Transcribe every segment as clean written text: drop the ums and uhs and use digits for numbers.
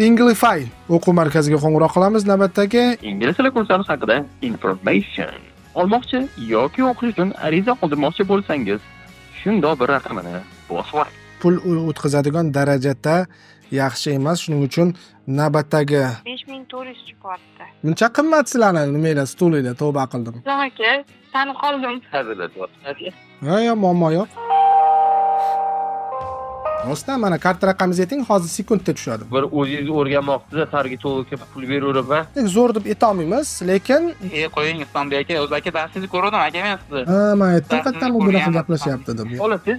Inglify o'quv markaziga qo'ng'iroq qilamiz. Navbatdagi ingliz tili kurslari haqida information olmoqchi yoki o'qish uchun ariza qoldirmoqchi bo'lsangiz, shundoq bir raqamini bosib oling. pul o'tkazadigan darajada yaxshi emas. Shuning uchun navbatdagi 5400 chiqyapti. buncha qimmat sizlarni nimalar stulinglar tavba qildim. Islom aka, tanib qoldim. Hazırlatyapsiz. Yo, muammo yo'q. Rostdan mana karta raqamingizni ayting, hozir sekundda tushadi. Bir o'zingiz o'rganmoqchisiz, targi to'g'ri pul beraverib va Zo'r deb aytolmaymiz, lekin qo'ying Islombek aka, o'zi aka darsingizni ko'rdim aka men sizni. men aytdim, qayerdan bu bunaqa gaplashyapti deb. ola siz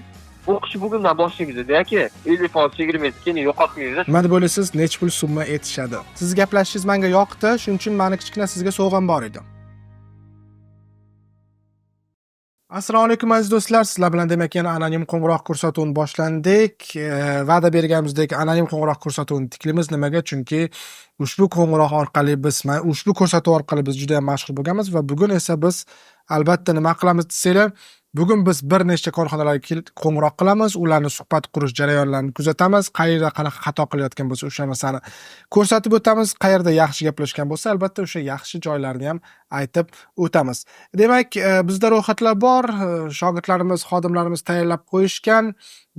o'qishni bugundan boshlaymiz aka. 50% chegirmaysiz, keyin yo'qotmaysiz. Nima deb o'ylaysiz? Necha pul summa aytishadi. Siz gaplashishingiz menga yoqdi, shuning uchun meni kichkina sizga sovg'am bor edi. Assalomu alaykum aziz do'stlar, sizlar bilan demak yana anonim qo'ng'iroq ko'rsatuvini boshlandik. Va'da berganimizdek anonim qo'ng'iroq ko'rsatuvini tiklaymiz. Nimaga? Chunki ushbu qo'ng'iroq orqali ushbu ko'rsatuv orqali biz juda ham mashhur bo'lganmiz va bugun esa biz albatta nima qilamiz desanglar, bugun biz bir nechta korxonalarga qo'ng'iroq qilamiz, ularni suhbat qurish jarayonlarini kuzatamiz, qayerda qanaqa xato qilayotgan bo'lsa o'sha narsani ko'rsatib o'tamiz, qayerda yaxshi gaplashgan bo'lsa albatta o'sha yaxshi joylarini ham aytib o'tamiz. Demak, bizda ro'yxatlar bor, shogirdlarimiz, xodimlarimiz tayyorlab qo'yishgan.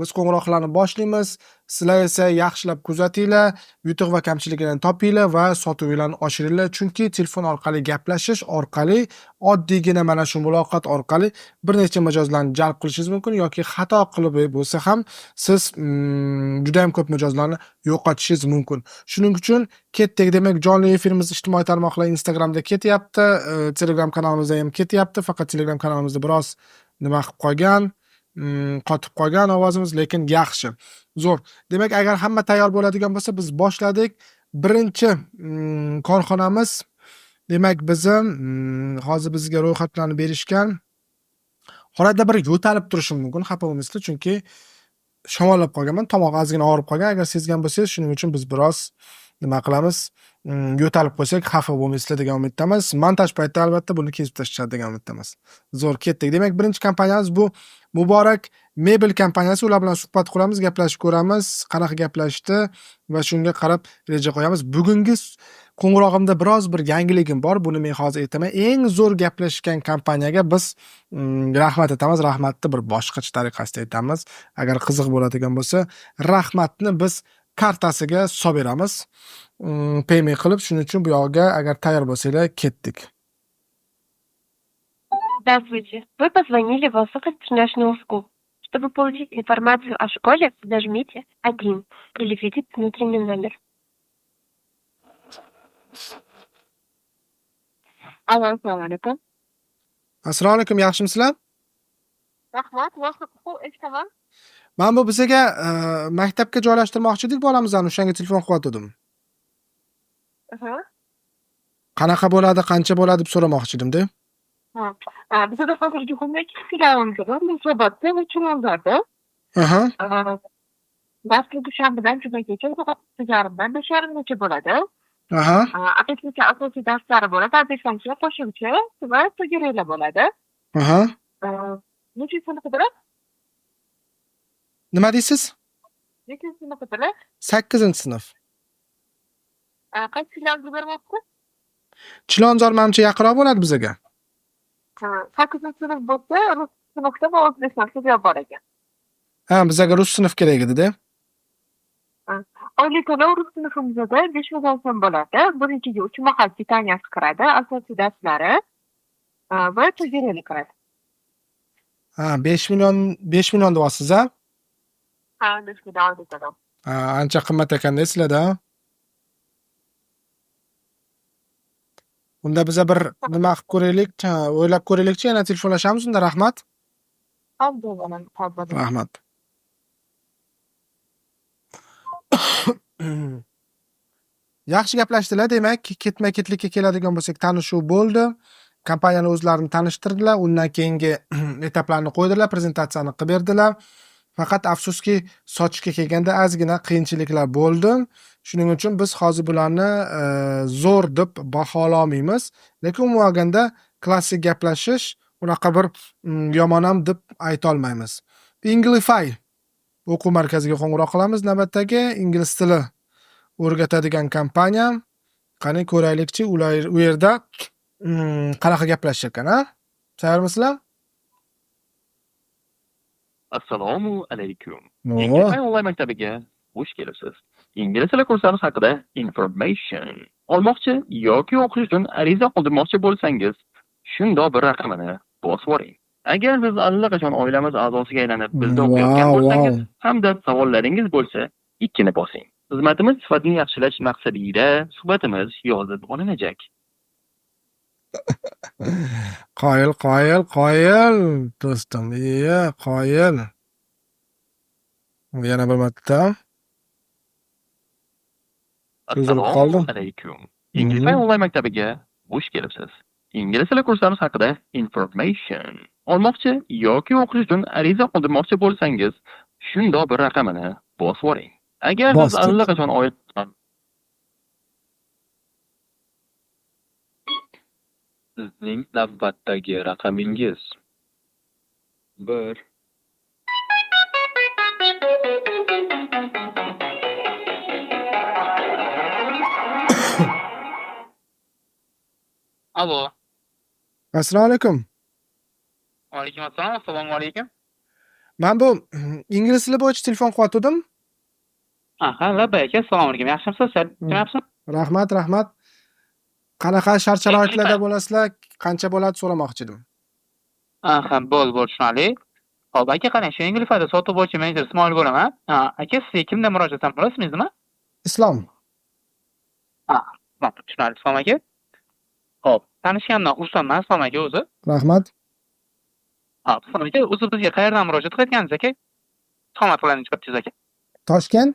Biz qo'ng'iroqlarni boshlaymiz. Sizlar esa yaxshilab kuzatinglar, yutuq va kamchiliklarni topinglar va sotuvinglarni oshiringlar, chunki telefon orqali gaplashish orqali oddiygina mana shu muloqot orqali bir necha mijozlarni jalb qilishingiz mumkin yoki xato qilib bo'lsa ham siz juda ham ko'p mijozlarni yo'qotishingiz mumkin. Shuning uchun ketdik. Demak, jonli efirimiz ijtimoiy tarmoqlar Instagramda ketyapti, Telegram kanalimizda ham ketyapti. Faqat Telegram kanalimizda biroz nima qilib qolgan, qotib qolgan ovozimiz, lekin yaxshi. Zo'r. Demak, agar hamma tayyor bo'ladigan bo'lsa, biz boshladik. Birinchi korxonamiz, demak, bizim hozir bizga ro'yxatlarni berishgan. Orada bir yo'talib turishim mumkin, xafa bo'lmaysizlar, chunki shamollab qolganman, tomoq ozgina og'rib qolgan. Agar sezgan bo'lsangiz, shuning uchun biz biroz nima qilamiz? Yo'talib qo'ysak, xafa bo'lmaysizlar degan umiddamiz. Montaj paytida albatta buni kesib tashlashadi degan umiddamiz. Zo'r, ketdik. Demak, birinchi kompaniyamiz bu Muborak mebel kompaniyasi. Ular bilan suhbat quramiz, gaplashib ko'ramiz, qanaqa gaplashdi va shunga qarab reja qo'yamiz. Bugungi qo'ng'irog'imda biroz bir yangiligim bor. Buni men hozir aytaman. Eng zo'r gaplashgan kompaniyaga biz rahmat aytamiz. Rahmatni bir boshqacha tariqasida aytamiz. Agar qiziq bo'ladigan bo'lsa, rahmatni biz kartasiga solib beramiz. Payment qilib, shuning uchun bu yoqqa agar tayyor bo'lsanglar ketdik. Здравствуйте. Вы позвонили в Osaka International School. Чтобы получить информацию о школе, нажмите 1 или введите внутренний номер. Алло, assalomu alaykum. Assalomu alaykum, yaxshimisizlar? Rahmat, vaqt eshitaman. Men bu bizga maktabga joylashtirmoqchi edik bolamizni, o'shanga telefon qilyotdim. Qanaqa bo'ladi, qancha bo'ladi deb so'ramoqchi edim-da. Bizda hozirgi kunda ikkita filialimiz bor, Yunusobodda va Chilonzorda. Dastlabki dushanbadan jumagacha soat 8:30dan 5:30gacha bo'ladi. Atletikaga asosiy darslari bo'ladi, adresancha, qo'shimcha va to'garaklar bo'ladi. Nechinchi sinfdalar? Nima deysiz? Nechinchi sinfdalar? 8-sinf. Qaysi filialga beryapti? Chilonzor menimcha yaqinroq bo'ladi bizga. 8-sinf bo'lsa, rus sinfda va o'zbek sinfida bor ekan. Bizga rus sinf kerak edi-da. Oylik to'lov rus sinfimizda 5 million so'm bo'ladi. Birinchiga 3 mahal pitaniyasi kiradi, asosiy darslari va to'garaklar kiradi. 5 million deyapsiz, a? 5 million to'lov. Ancha qimmat ekan sizlarda. Unda biza bir nima qilib ko'raylik, o'ylab ko'raylikchi, yana telefonlashamiz unda. Rahmat. Rahmat. Yaxshi gaplashdilar, demak, ketma-ketlikka keladigan bo'lsak, tanishuv bo'ldi. Kompaniyani o'zlarini tanishtirdilar, undan keyingi etaplarni qo'ydilar, prezentatsiyani qilib berdilar. Faqat afsuski, sotishga kelganda ozgina qiyinchiliklar bo'ldi. Shuning uchun biz hozir bularni zo'r deb bahololmaymiz, lekin umuman olganda klassik gaplashish unaqa bir yomon ham deb ayta olmaymiz. Inglify o'quv markaziga qo'ng'iroq qilamiz. Navbatdagi ingliz tili o'rgatadigan kompaniyam. Qani ko'raylikchi, ular u yerda qanaqa gaplashishar ekan, ha? Tayyormisizlar? Assalomu alaykum. Oo. Yengilmay onlayn maktabiga xush kelibsiz. Ingliz tili kurslari haqida information olmoqchi yoki o'qish uchun ariza qoldirmoqchi bo'lsangiz, shundoq bir raqamini bosib oling. Agar siz allaqachon oilamiz a'zosiga aylanib bizda o'qiyotgan Wow, bo'lsangiz wow. hamda savollaringiz bo'lsa, ikkini bosing. Xizmatimiz sifatini yaxshilash maqsadida suhbatimiz yozib olinajak. Qoyil do'stim. Iya, qoyil. Yana bir marta. Cho'zilib qoldim. Assalomu alaykum. Ingliz onlayn maktabiga xush kelibsiz. Ingliz tili kurslari haqida information olmoqchi yoki o'qish uchun ariza qoldirmoqchi bo'lsangiz, shundoq bir raqamini bosib oling. Agar siz Bosdik. allaqachon Sizning navbatdagi raqamingiz 1. Alo. Assalomu alaykum. Alaykum assalom. Assalomu alaykum. Men bu ingliz tili bo'yicha telefon qilyotgandim. Aha, labay aka. Assalomu alaykum. Yaxshimisiz? Yaxshimisiz? Rahmat. Qanaqa shart-sharoitlarda bo'lasizlar, qancha bo'ladi so'ramoqchi edim. Aha, bo'ldi, tushunarli. Hop, aka qarang, shu Inglifada sotuv bo'yicha menejer Ismoil bo'laman. Aka, sizga kimdan murojaat qilsam bo'ladi, ismingiz nima? Islom. Tushunarli, Islom aka. Hop, tanishganimdan xursandman, Islom aka o'zi. Rahmat. Hop, Islom aka, o'zi bizga qayerdan murojaat qilayotganingiz aka? Qomat bilan chiqibsiz aka. Toshkent?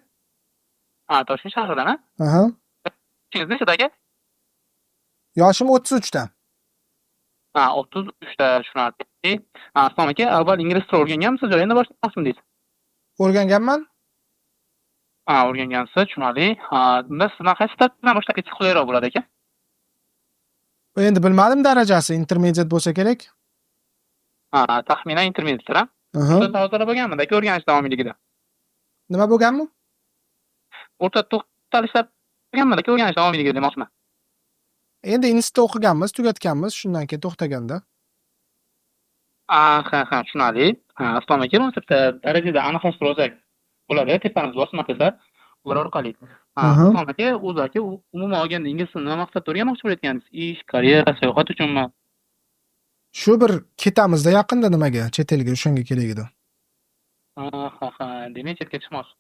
Toshkent shahridan, ha? Aha. Yoshingiz nechida aka? Yoshim 33 ta. 33 ta, tushunarli. Islom aka, avval ingliz tili o'rganganmisiz yo endi boshlamoqchimisiz? O'rganganman. O'rgangansiz, tushunarli. Bunda sizdan qaysi tartibdan boshlab ketsa qulayroq bo'ladi aka? Endi bilmadim darajasi, intermediate bo'lsa kerak. Taxminan intermediate, ha? Aha. O'rta hozirda bo'lganmi aka o'rganish davomiyligida? Nima bo'lganmi? O'rta to'xtalishlar bo'lganmi aka o'rganish davomiyligida demoqchiman. Endi institutda o'qiganmiz, tugatganmiz, shundan keyin to'xtaganda. Ha, tushunarli. Islom aka, munosabda darajada aniqlashtirib olsak bo'ladi, tepamizga bosmatinglar. Ular orqali. Islom aka, o'zi aka, umuman olganda ingliz tilini nima maqsadda o'rganmoqchi bo'layotganingiz? Ish, karyera, sayohat uchunmi? Shu bir ketamizda yaqinda nimaga, chet elga o'shanga kerak edi. Ha, demak chetga chiqmoqchi.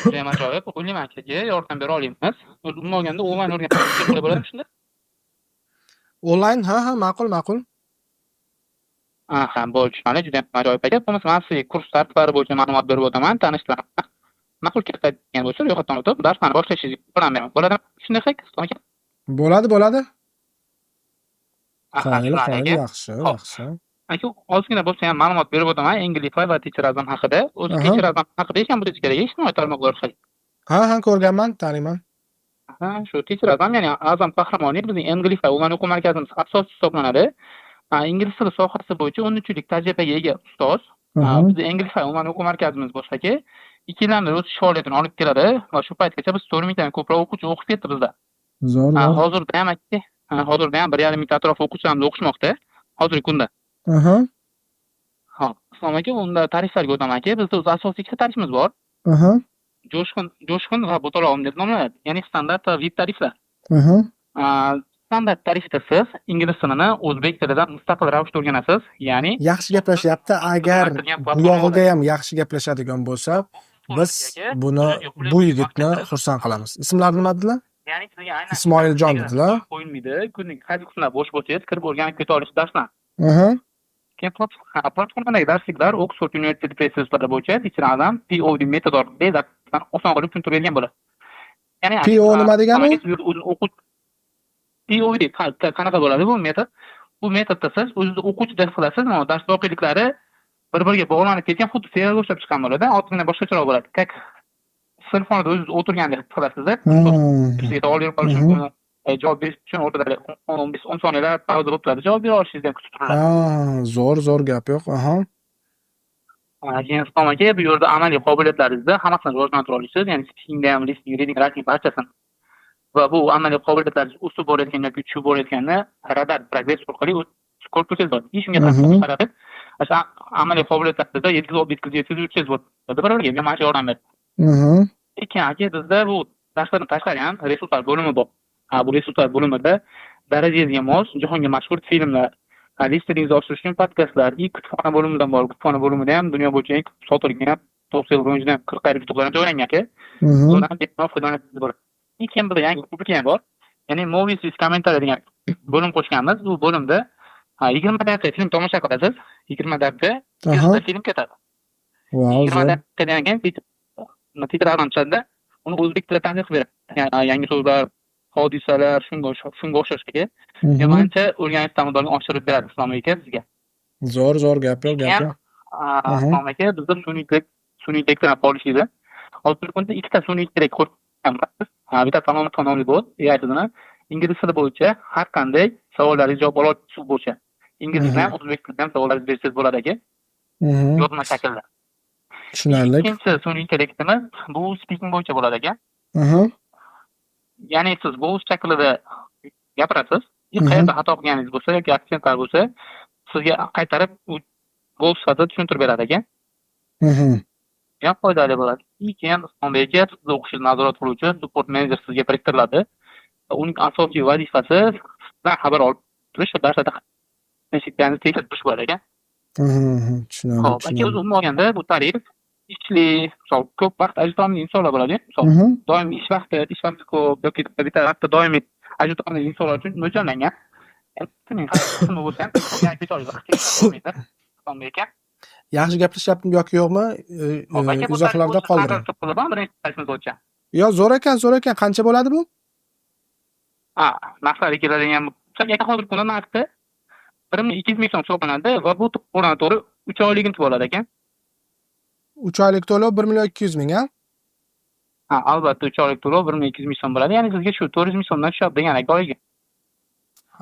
Judayam ajoyib. O'ylayman akaga yordam bera olamiz. Umuman olganda onlayn o'rganish bo'ladimi shunda? Onlayn, ha, ma'qul. Ha, bo'ldi, tushunarli. Judayam ajoyib aka. Bo'lmasa men sizga kurs tartiblari bo'yicha ma'lumot berib o'taman, tanishtiraman. Ma'qul ketadigan bo'lsa, ro'yxatdan o'tib, darslarni boshlashingizni yordam beraman. Bo'ladimi? Shunday qilsak, Islom aka? Bo'ladi. Qoyil, Yaxshi. Aka, ozgina bo'lsa ham ma'lumot berib o'taman Inglify va Teacher Azam haqida. O'zi Teacher Azam haqida hech ham bo'lishi kerak, ijtimoiy tarmoqlar orqali. Ha, ko'rganman, taniyman. Shu Teacher Azam, ya'ni Azam Qahramoniy bizning Inglify onlayn o'quv markazimiz asoschisi hisoblanadi. Ingliz tili sohasi bo'yicha 13 yillik tajribaga ega ustoz. Bizning Inglify onlayn o'quv markazimiz boshqa 2 yildan beri o'sish faoliyatini olib keladi va shu paytgacha biz 4 mingdan ko'proq o'quvchi o'qib ketdi bizda. Zo'r. Hozirda ham 1,5 ming atrof o'quvchilarimiz o'qishmoqda hozirgi kunda. Hop, Islom aka, unda tariflarga o'taman aka. Bizda o'z asosiy ikkita tarifimiz bor. Jo'shqin va bo'taloq deb nomlanadi. Ya'ni standart va VIP tariflar. Standart tarifda siz ingliz tilini o'zbek tilidan mustaqil ravishda o'rganasiz. Ya'ni yaxshi gaplashyapti. Agar buyog'iga ham yaxshi gaplashadigan bo'lsa, biz bu yigitni xursand qilamiz. Ismlari nima dedilar? ya'ni sizga aynan Ismoiljon dedilar. qo'yilmaydi. Kunning qaysi kunlar bo'sh bo'lsangiz kirib o'rganib keta olish darslar. Keyin platformadagi darsliklar Oxford University professorlari bo'yicha Teacher Azam POD metod orqali darsdan oson qilib tushuntirib bergan bo'ladi. Ya'ni PO nima degani? POD qanaqa bo'ladi bu metod? Bu metodda siz o'zingiz o'quvchidek qilasiz, dars voqealiklari bir-biriga bog'lanib ketgan xuddi serial o'xshab chiqqan bo'ladi. Ozgina boshqacharoq bo'ladi. Sinfxonada o'zingiz o'tirgandek qilasizda. Sizga savol berib qolish mumkin. Javob berish uchun o'rtada 10 soniyalar pauza bo'lib turadi. Javob bera olishingizni kutib turadi. Zo'r gap yo'q. Keyin Islom aka, bu yerda amaliy qobiliyatlaringizni hammasini rivojlantira olasiz. Ya'ni speakingda ham, listening, reading, writing barchasini. Va bu amaliy qobiliyatlaringiz o'sib borayotgan yoki tushib borayotganini radar progress orqali ko'rib tursangiz bo'ladi. Shunga qarab, o'sha amaliy qobiliyatlaringizni yetkazib yursangiz bo'ladi. Bir-biriga menimcha yordam beradi. Keyin aka, bizda bu darslardan tashqari ham resurslar bo'limi bor. Bu resurslar bo'limida darajangizga mos, jahonga mashhur filmlar, listeringizni oshirish uchun podkastlar, kutubxona bo'limidan bor. Kutubxona bo'limida ham dunyo bo'yicha eng ko'p sotilgan 9 yil bo'yicha 40 ta kitoblar joylangan aka. Ulardan bemalol foydalanasiz bo'ladi. Keyin bizda yangi rubrika ham bor. Ya'ni movies with commentary degan bo'lim qo'shganmiz. Bu bo'limda 20 daqiqa film tomosha qilasiz. 20 daqiqa film ketadi. 20 daqiqadan keyin titrlardan chiqadi. Uni o'zbek tilida tarjima qilib beradi. Yangi so'zlar, hodisalar, shunga o'xshash aka. Menimcha o'rganishdan oshirib beradi Islom aka sizga. Zo'r gap yo'q. Islom aka, bizda sun'iy intellekt polishida hozirgi kunda ikkita sun'iy intellekt qo'shganmiz. Bitta Sanomat nomli bot, AI ingliz tili bo'yicha har qanday savollaringiz javob oluvchi bo'yicha. Ingliz bilan o'zbek tilida ham savollaringiz bersangiz bo'ladi aka. Yozma shaklda. Tushunarli. Ikkinchi sun'iy intellektimiz bu speaking bo'yicha bo'ladi aka. Ya'ni siz bo'g'iz shaklida gapirasiz. Qayerda xato qilganingiz bo'lsa yoki aksentlar bo'lsa, sizga qaytarib bo'g'iz sifatida tushuntirib beradi aka. Ham foydali bo'ladi. Keyin Islom aka, sizni o'qishni nazorat qiluvchi support manager sizga biriktiriladi. Uning asosiy vazifasi sizdan xabar olib turish va darslarda qatnashishni tekshirib turish bo'ladi aka. Tushunarli. Xo'p, aka, umuman olganda bu tarif ishli, misol ko'p vaqt ajratilgan insonlar bo'ladi. Misol doimiy ish vaqti ko'p yoki bitta vaqtda doimiy ajratilgan insonlar uchun mo'ljallangan. Yaxshi gaplashyaptimi yoki yo'qmi? Izohlarda qoldiring. Yo, zo'r ekan. Qancha bo'ladi bu? Narxlari keladigan bo'lsa, hozir kunda narxi 1200 ming so'm hisoblanadi va bu to'g'ri 3 oyligini bo'ladi ekan. 3 oylik to'lov 1.200 ming, ha? Albatta 3 oylik to'lov 1.200 ming so'm bo'ladi. Ya'ni sizga shu 400 ming so'mdan tushadi degan oyiga.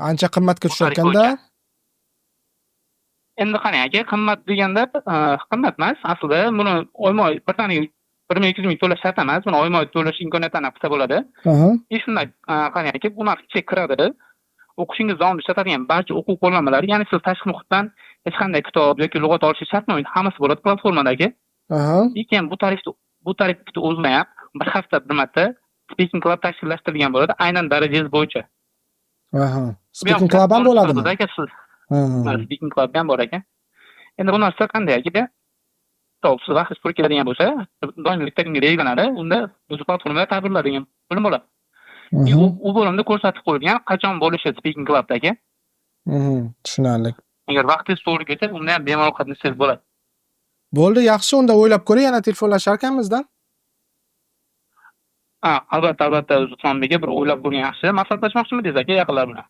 Ancha qimmatga tushayotganda. Endi qani aka, qimmat deganda qimmat emas. Aslida buni oyma-oy bir taniga 1.200 ming to'lash shart emas. Buni oyma-oy to'lash imkoniyatini qilsa bo'ladi. Shunday qani aka, bu narx ichiga kiradi. O'qishingiz davomida ishlatadigan barcha o'quv qo'llanmalari, ya'ni siz tashqi muhitdan hech qanday kitob yoki lug'at olish shart emas, hammasi bo'ladi platformadagi. Lekin bu tarifni o'zida ham bir hafta bir marta Speaking Club tashkillashtirilgan bo'ladi, aynan darajangiz bo'yicha. Speaking Club ham bo'ladimi? Speaking Club ham bor ekan. Endi bu narsa qanday aka? Siz vaqt pul keladigan bo'lsa, doimlik rejalanadi, unda o'zi platformada tadbirlar bo'lim bo'ladi. U bo'limda ko'rsatib qo'yilgan qachon bo'lishi Speaking Clubdagi. Tushunarli. Agar vaqtingiz to'g'ri kelsa, unda ham bemalol qatnashsangiz bo'ladi. Bo'ldi, yaxshi, unda o'ylab ko'ring, yana telefonlashar ekanmizdan. Albatta, Usmonbekka bir o'ylab ko'ring yaxshi. Maslahatlashmoqchimisiz aka yaqinlar bilan?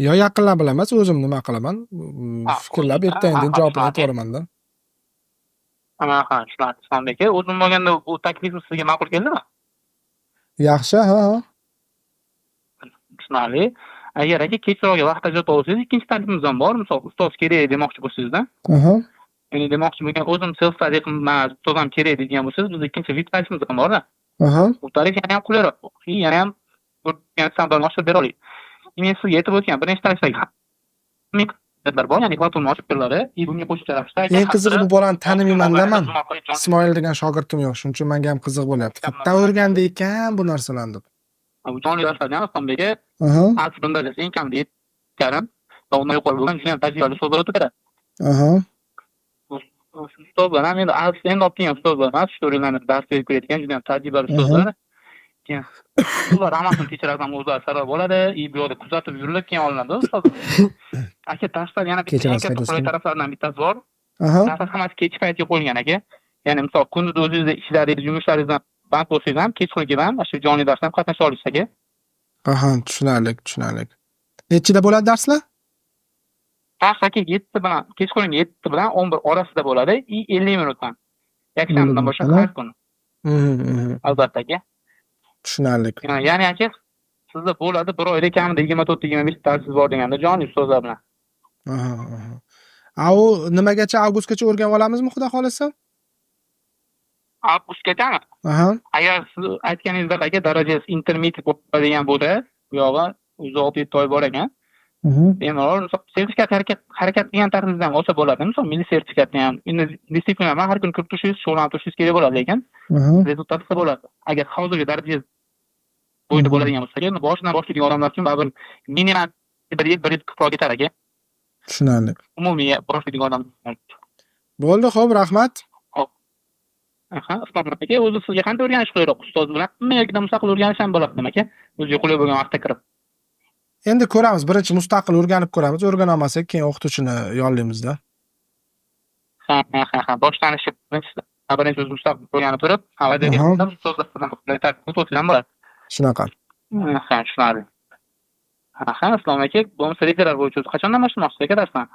Yo, yaqinlar bilan emas, o'zim nima qilaman? Fikrlab ertayin javobini aytaveraman-da. Tushunarli Usmonbekka. O'zim bo'lganda bu taklif sizga ma'qul keldimi? Yaxshi, ha. Tushunarli. Agar aka kechroqga vaqt ajratib olsangiz, ikkinchi taklifimiz ham bor. Misol, ustoz kerak demoqchi bo'lsangiz-da. Ya'ni demoqchi bo'lgan o'zim self study qilmas, ustoz ham kerak degan bo'lsangiz, bizda ikkinchi VIP tarifimiz ham bor-da. Bu tarif yana ham qulayroq. Yana ham savdoni oshirib bera oladi. Men sizga aytib o'tgan birinchi tarifdagi bor, ya'ni platforma ochib beriladi. Bunga qo'shimcha ravishda eng qizig'i bu bolani tanimayman-da men. Ismoil degan shogirdim yo'q, shuning uchun menga ham qiziq bo'lyapti. Qayerda o'rgandi ekan bu narsalarni deb. Bu jonli darslardan Islomga asrunda eng kam deydi karam va undan yuqori bo'lgan juda ham tajribali ustozlar o'tib beradi. Ustozlar ham endi endi olib kelgan ustozlar emas, shto'rilarni dars berib beradigan juda ham tajribali ustozlar. Keyin ular hammasini tekshirib ham o'zlari saralab oladi, bu yerda kuzatib yurilib keyin olinadi ustozlar. Aka, darslar yana bitta qulay taraflaridan bittasi bor. Darslar hammasi kech paytga qo'yilgan aka. Ya'ni misol kunduz o'zingizda ishlaringiz, yumuslaringizdan band bo'lsangiz ham kechqurunga ham shu jonli darsdan qatnasha olasiz aka. Tushunarli. Nechida bo'ladi darslar? Dars aka 7 bilan kechqurungi 7 bilan 11 orasida bo'ladi, 50 minutdan. Yakshanbadan boshlab har kuni. Albatta aka. Tushunarli. Ya'ni aka, sizda bo'ladi bir oyda kamida 24-25 darsingiz bor deganda jonli ustozlar bilan. U nimagacha avgustgacha o'rganib olamizmi, xudo xolasa? Avgustgachami? Aha. Agar siz aytganingizdek darajasi intermediate bo'ladigan bo'lsa, bu yog'i 6-7 oy bor ekan. Bemalol sertifikat harakat qilgan taqdirda ham olsa bo'ladi. Misol milliy sertifikatni ham distsiplina bilan har kuni kirib turishingiz, shug'ullanib turishingiz kerak bo'ladi, lekin rezultat bo'ladi. Agar hozirgi darajangiz bo'yida bo'ladigan bo'lsa, endi boshidan boshlaydigan odamlar uchun baribir minimum 1 yil ko'proq ketar ekan. Tushunarli. Umumiy boshlaydigan odam. Bo'ldi, xo'p, rahmat. Islom aka, o'zi sizga qanday o'rganish qulayroq? Ustoz bilan yoki mustaqil o'rganish ham bo'ladi, aka. O'ziga qulay bo'lgan vaqtda kirib. Endi ko'ramiz. Birinchi mustaqil o'rganib ko'ramiz. O'rgana olmasak, keyin o'qituvchini yollaymiz-da. Ha. Boshlanishi birinchi o'zi mustaqil o'rganib turib, avvalgi ustozlardan bo'ladi. Shunaqa. Ha, tushunarli. Ha, Islom aka, bo'lmasa referat bo'yicha qachondan boshlamoqchisiz aka darsdan?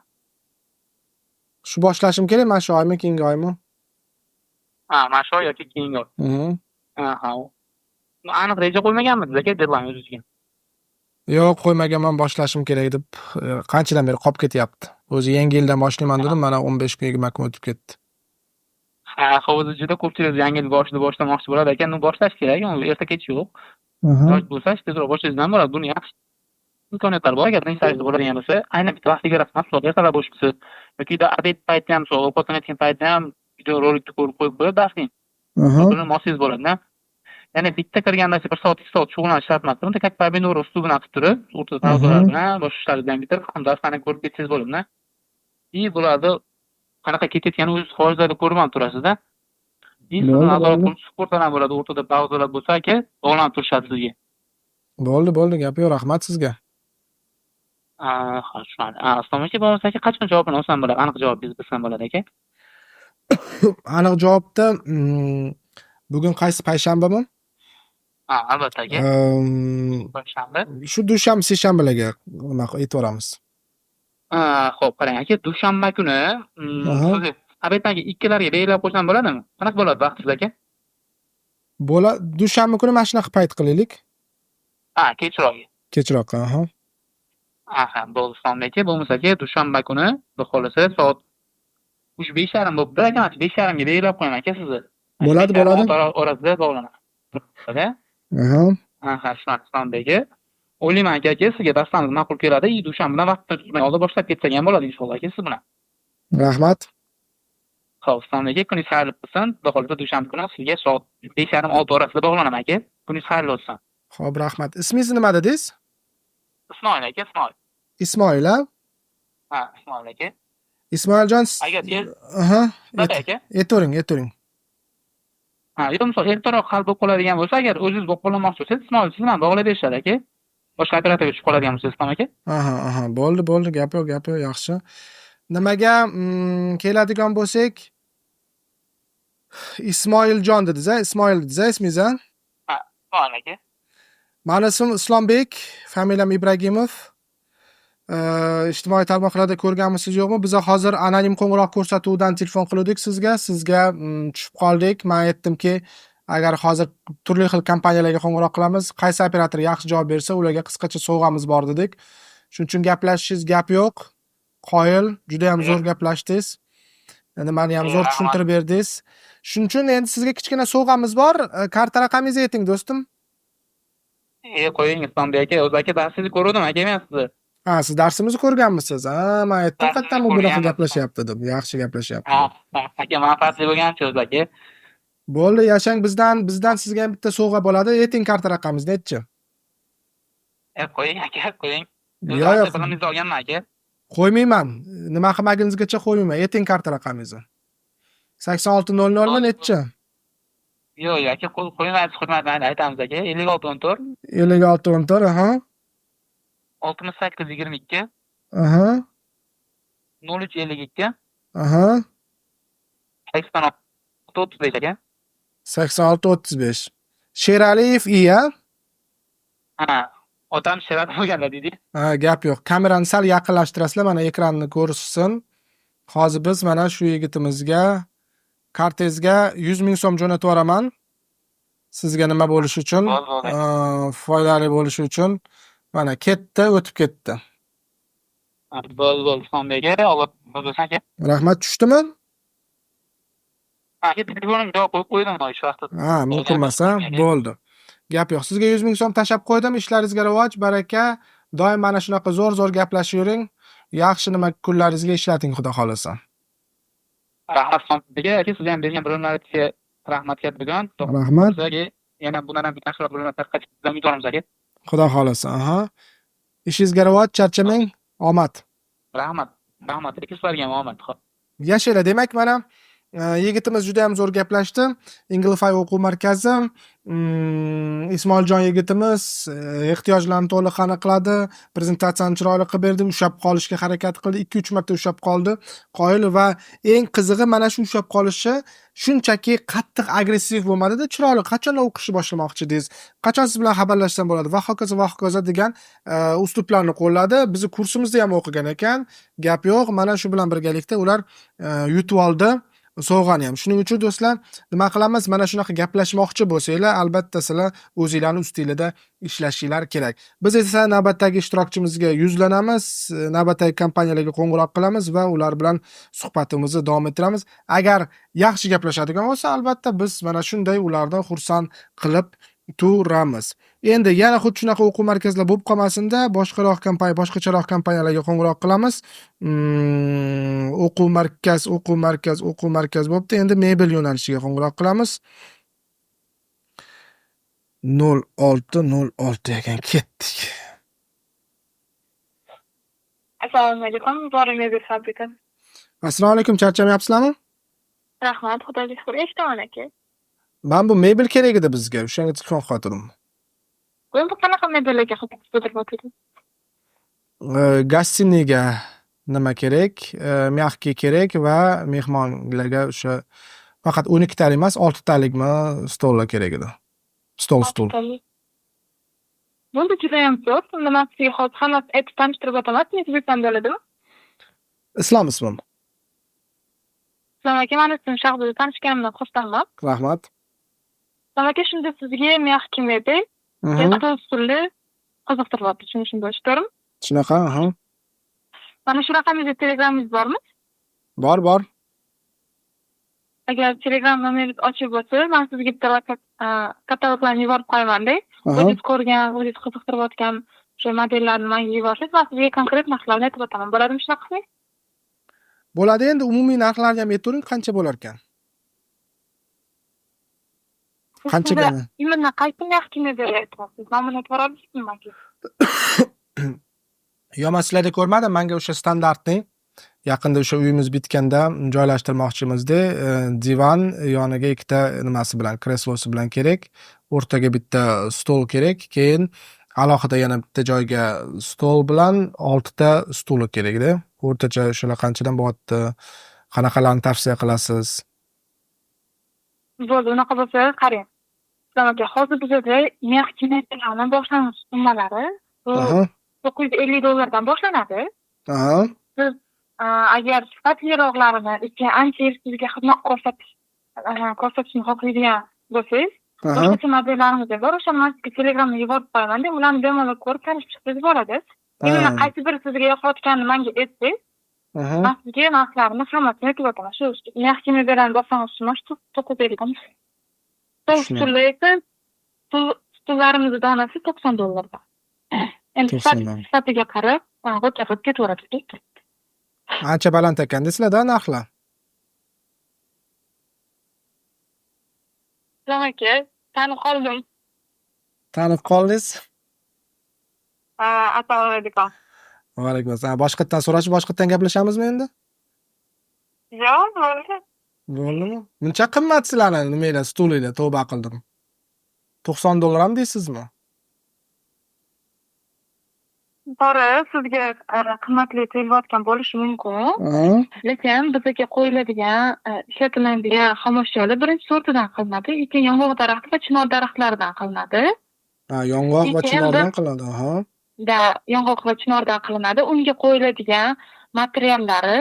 Shu boshlashim kerak, mana shu oymi, keyingi oymi? Mana shu oy yoki keyingi oy. Ha. Aniq reja qo'ymaganmisiz aka deadline o'zingizga? Yo'q, qo'ymaganman, boshlashim kerak deb qanchadan beri qolib ketyapti. O'zi yangi yildan boshlayman dedim, mana 15 kun 20 kun o'tib ketdi. Ha, hozir juda ko'pchilik yangi yil boshida boshlamoqchi bo'ladi ekan, uni boshlash kerak, uni erta kech yo'q. Iloji bo'lsa, tezroq boshlashingizdan ham bo'ladi. Buni yaxshi imkoniyatlar bor. Agar insoniyatda bo'ladigan bo'lsa, aynan bitta vaqtiga rasman ertalab boshlashsiz yoki obed paytida ham, ovqatlanayotgan paytda ham videorolikni ko'rib qo'yib qo'yib darsning. Buni mosingiz bo'ladi-da. Ya'ni bitta kirganda 1 soat 2 soat shug'ullanish shart emas. Unda как помидор ustidan qilib turib, o'rtada savdolar bilan boshqa ishlar bilan bitirib, darslarni ko'rib ketsangiz bo'ladi-da. Bo'ladi. Qanaqa ketayotgani o'zingiz xorijlarda ko'rib ham turasiz-da. Sportlar bo'ladi, o'rtada pauzalar bo'lsa aka, bog'lanib turishadi sizga. Bo'ldi, gap yo'q, rahmat sizga. Tushunarli. Islom aka, bo'lmasa aka qachon javobini olsam bo'ladi? Aniq javobingizni bilsam bo'ladi aka. Aniq javobda bugun qaysi payshanbami? Albatta aka. Payshanba. Shu dushanba, seshanbalarga nima aytvoramiz. Xo'p, qarang aka, dushanba kuni siz abetagi 2larga belgilab qo'ysam bo'ladimi? Qanaqa bo'ladi vaqtingiz aka? Bo'ladi. Dushanba kuni mana shunaqa payt qilaylik. Kechroq. Kechroqqa, bo'ldi, Islom aka. Bo'lmasa aka, dushanba kuni xudo xolasa soat 5:30 bo'libdi aka, 5:30 ga belgilab qo'yaman aka sizni. Bo'ladi. Orasida bog'lanadi. Tushunarli, Islom aka. O'ylayman aka, sizga darslaringiz ma'qul keladi. Dushanbadan vaqtni tutmay oldin boshlab ketsak ham bo'ladi inshaalloh aka siz bilan. Rahmat. Xo'p, Islom aka, kuningiz xayrli bo'lsin. Xudo xolasa dushanba kuni sizga soat 5:30-6 orasida bog'lanaman aka. Kuningiz xayrli bo'lsin. Xo'p, rahmat. Ismingiz nima dedingiz? Ismoil aka, Ismoil. Ismoil, Ismoil aka. Ismoiljon. Agar aka. Aytavering. Misol ertaroq hal bo'lib qoladigan bo'lsa, agar o'zingiz bo'lib qolmoqchi bo'lsangiz, Ismoil siz bilan bog'lab berishadi aka. Boshqa operatorga tushib qoladigan bo'lsangiz, Islom aka. Bo'ldi, gap yo'q, yaxshi. Nimaga keladigan bo'lsak, Ismoiljon dedingiz, Ismoil dedingiz, ismingiz? Ismoil aka. Meni ismim Islombek, familiyam Ibragimov. Ijtimoiy tarmoqlarda ko'rganmisiz yo'qmi? Biz hozir anonim qo'ng'iroq ko'rsatuvidan telefon qildik sizga. Sizga tushib qoldik. Men aytdimki, agar hozir turli xil kompaniyalarga qo'ng'iroq qilamiz, qaysi operator yaxshi javob bersa, ularga qisqacha sovg'amiz bor dedik. Shuning uchun gaplashishingiz gap yo'q. Qoyil, juda ham zo'r gaplashdingiz. Endi meni ham zo'r tushuntirib berdingiz. Shuning uchun endi sizga kichkina sovg'amiz bor. Karta raqamingizni ayting, do'stim. Qo'ying Islombek aka, o'zi aka darsingizni ko'rdim aka, men sizni. Siz darsimizni ko'rganmisiz? Men aytdim, qayerdan bu bunaqa gaplashyapti deb. Yaxshi gaplashyapti. Aka, manfaatli bo'lgan-chi o'zi aka. Bo'ldi, yashang, bizdan sizga ham bitta sovg'a bo'ladi. Ayting karta raqamingizni, aytchi. Qo'ying aka, qo'ying. Yo'q, bilimni olganman aka. Qo'ymayman. Nima qilmagunizgacha qo'ymayman. Ayting karta raqamingizni. 8600 mi netchi? Yo'q, aka, qo'ymaysiz, hurmatli aytamiz aka. 5614. 5614, 6822. 0352. 8635 aka. 8635. Sheraliyev iya? Otam Sherali bo'lganlar deydi. Gap yo'q. Kamerani sal yaqinlashtirasizlar, mana ekranni ko'rsin. Hozir biz mana shu yigitimizga kartangizga 100 ming so'm jo'natib yuboraman. Sizga nima bo'lishi uchun, foydali bo'lishi uchun. Mana ketdi, o'tib ketdi. Bo'l, Usmonbek aka, Alloh bo'lsin aka. Rahmat, tushdimi? Aka, telefonimga javob qo'yib qo'ydim shu vaqtda. Ha, mumkin bo'lsa, bo'ldi. Gap yo'q. Sizga 100 ming so'm tashab qo'ydim. Ishlaringizga rivoj, baraka. Doim mana shunaqa zo'r gaplashib yuring. Yaxshi nima kunlaringizga ishlating, xudo xolasa. Rahmat Usmonbek aka, siz ham bergan bilimlaringizga rahmat kattakon. Rahmat. Sizga yana bundan ham yaxshiroq bilimlar tarqatishga umidvormiz aka. Xudo xolasa. Aha. Ishingizga rivoj, charchamang. Omad. Rahmat. Rahmat. Sizlarga ham omad. Xo'p. Yashaylar. Demak, mana yigitimiz juda ham zo'r gaplashdi. Inglify o'quv markazi, Ismoiljon yigitimiz ehtiyojlarni to'liq aniqladi, prezentatsiyani chiroyli qilib berdi, ushlab qolishga harakat qildi, 2-3 marta ushlab qoldi. Qoyil va eng qizig'i mana shu ushlab qolishi shunchaki qattiq agressiv bo'lmadi-da, chiroyli qachon o'qishni boshlamoqchi deysiz, qachon siz bilan xabarlashsam bo'ladi va hokazo degan uslublarni qo'lladi. Bizni kursimizda ham o'qigan ekan. Gap yo'q, mana shu bilan birgalikda ular yutib oldi. Sovg'ani ham. Shuning uchun do'stlar, nima qilamiz? Mana shunaqa gaplashmoqchi bo'lsanglar, albatta sizlar o'zingizlarning ustingizda ishlashinglar kerak. Biz esa navbatdagi ishtirokchimizga yuzlanamiz, navbatdagi kompaniyalarga qo'ng'iroq qilamiz va ular bilan suhbatimizni davom ettiramiz. Agar yaxshi gaplashadigan bo'lsa, albatta biz mana shunday ularni xursand qilib turamiz. Endi yana xuddi shunaqa o'quv markazlar bo'lib qolmasin-da, boshqacharoq kompaniyalarga qo'ng'iroq qilamiz. O'quv markaz bo'pti. Endi mebel yo'nalishiga qo'ng'iroq qilamiz. 0606 ekan, ketdik. Assalomu alaykum, Borim mebel fabrikasi. Assalomu alaykum, charchamayapsizlarmi? Rahmat, xudoga shukr. Eshitaman aka. Men bu mebel kerak edi bizga, o'shanga telefon qildim. Bu qanaqa mebellarga qidirib o'tirdim? Gastiniga nima kerak? Mягкий kerak va mehmonlarga o'sha faqat 12 talik emas, 6 talikmi stollar kerak edi. Stul. Bunda juda ham zo'r. Nima sizga hozir hammasi aytib tanishtirib o'taman, yetib bo'ladimi? Islom ismim. Islom aka, men sizning Shahzoda tanishganimdan xursandman. Rahmat. Islom aka, shunda sizga mягкий mebel, stulni qiziqtiryapti, tushunishim bo'yicha, to'g'rimi? Shunaqa, aha. Mana shu raqamingizda Telegram'ingiz bormi? Bor. Agar Telegram nomeringiz ochiq bo'lsa, men sizga bitta kataloglarni yuborib qo'yaman-da. O'zingiz ko'rgan, o'zingiz qiziqtirayotgan o'sha modellarni menga yuborsangiz, men sizga konkret narxlarni aytib o'taman. Bo'ladimi shunaqa qilsak? Bo'ladi, endi umumiy narxlarni ham aytavering, qancha bo'lar ekan? Qanchaga? Immindan qaysi narxni beryapsiz? Men buni aytib olishimmi? Yo'q, sizlarda ko'rmadim. Menga o'sha standartning yaqinda o'sha uyimiz bitganda joylashtirmoqchimizda, divan yoniga ikkita nimasi bilan, kreslosi bilan kerak, o'rtaga bitta stol kerak, keyin alohida yana bitta joyga stol bilan 6 ta stuli kerak-da. O'rtacha shular qanchadan bo'lyapti? Qanaqalarni tavsiya qilasiz? Bo'ldi, unaqa bo'lsa, qarang. Islom aka, hozir bizda mягкий mebellarning boshlang'ich summалari $950 dan boshlanadi. Aha. Siz agar sifatliroqlarini ancha sizga xizmat ko'rsatishni xohlaydigan bo'lsangiz, boshqacha modellarimiz bor. O'sha sizga Telegramga yuborib qo'yaman-da, ularni bemalol ko'rib tanishib chiqsangiz bo'ladi. Endi qaysi biri sizga yoqayotganini menga aytsangiz, men sizga narxlarini hammasini aytib o'taman. Shu mягкий mebellarni boshlang'ich summasi $950. Stullar esa stullarimizni donasi $90. Endi sifatiga qarab, o'tib ketaveradi. Ancha baland ekan sizlarda narxlar. Islom aka, tanib qoldim. Tanib qoldingiz? Assalomu alaykum. Va alaykum assalom. Boshqatdan so'rash, boshqatdan gaplashamizmi endi? Yo'q, bo'ldi. Bo'ldimi? Buncha qimmat sizlarning nimanglar, stulinglar, tavba qildim. $90 ham deysizmi? To'g'ri, sizga qimmatli tuyulayotgan bo'lishi mumkin. Lekin bizga qo'yiladigan ishlatiladigan xomashyolar birinchi sortidan qilinadi, keyin yong'oq daraxti va chinor daraxtlaridan qilinadi. Yong'oq va chinordan qilinadi, aha. Yong'oq va chinordan qilinadi. Unga qo'yiladigan materiallari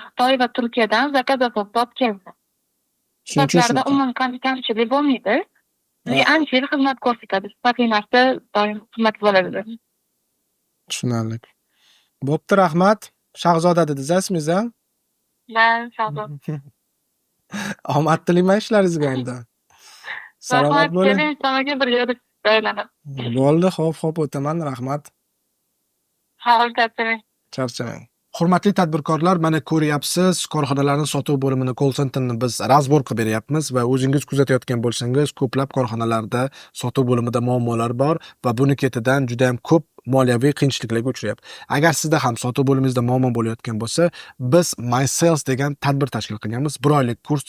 Xitoy va Turkiyadan zakaz asosida olib keladi. Shunchlarda umuman kamchilik bo'lmaydi. Bizga ancha yil xizmat ko'rsatadi. Sifatli narsa doim qimmat bo'ladi. Tushunarli. Bo'pti, rahmat. Shahzoda dedingiz ismingiz a? Man Shahzod. Omad tilayman ishlaringizga endi. Salomat Rahmat, bo'ling. keling, samaga birga aylanib. Bo'ldi, xo'p, o'taman, rahmat. Ha, o'rtatdim. Charchamang. Hurmatli tadbirkorlar, mana ko'ryapsiz, korxonalarning sotuv bo'limini, call centerni biz razbor qilib beryapmiz va o'zingiz kuzatayotgan bo'lsangiz, ko'plab korxonalarda sotuv bo'limida muammolar bor va buni ketidan juda ham ko'p moliyaviy qiyinchiliklarga uchrayapti. Agar sizda ham sotuv bo'limingizda muammo bo'layotgan bo'lsa, biz My Sales degan tadbir tashkil qilganmiz. 1 oylik kurs.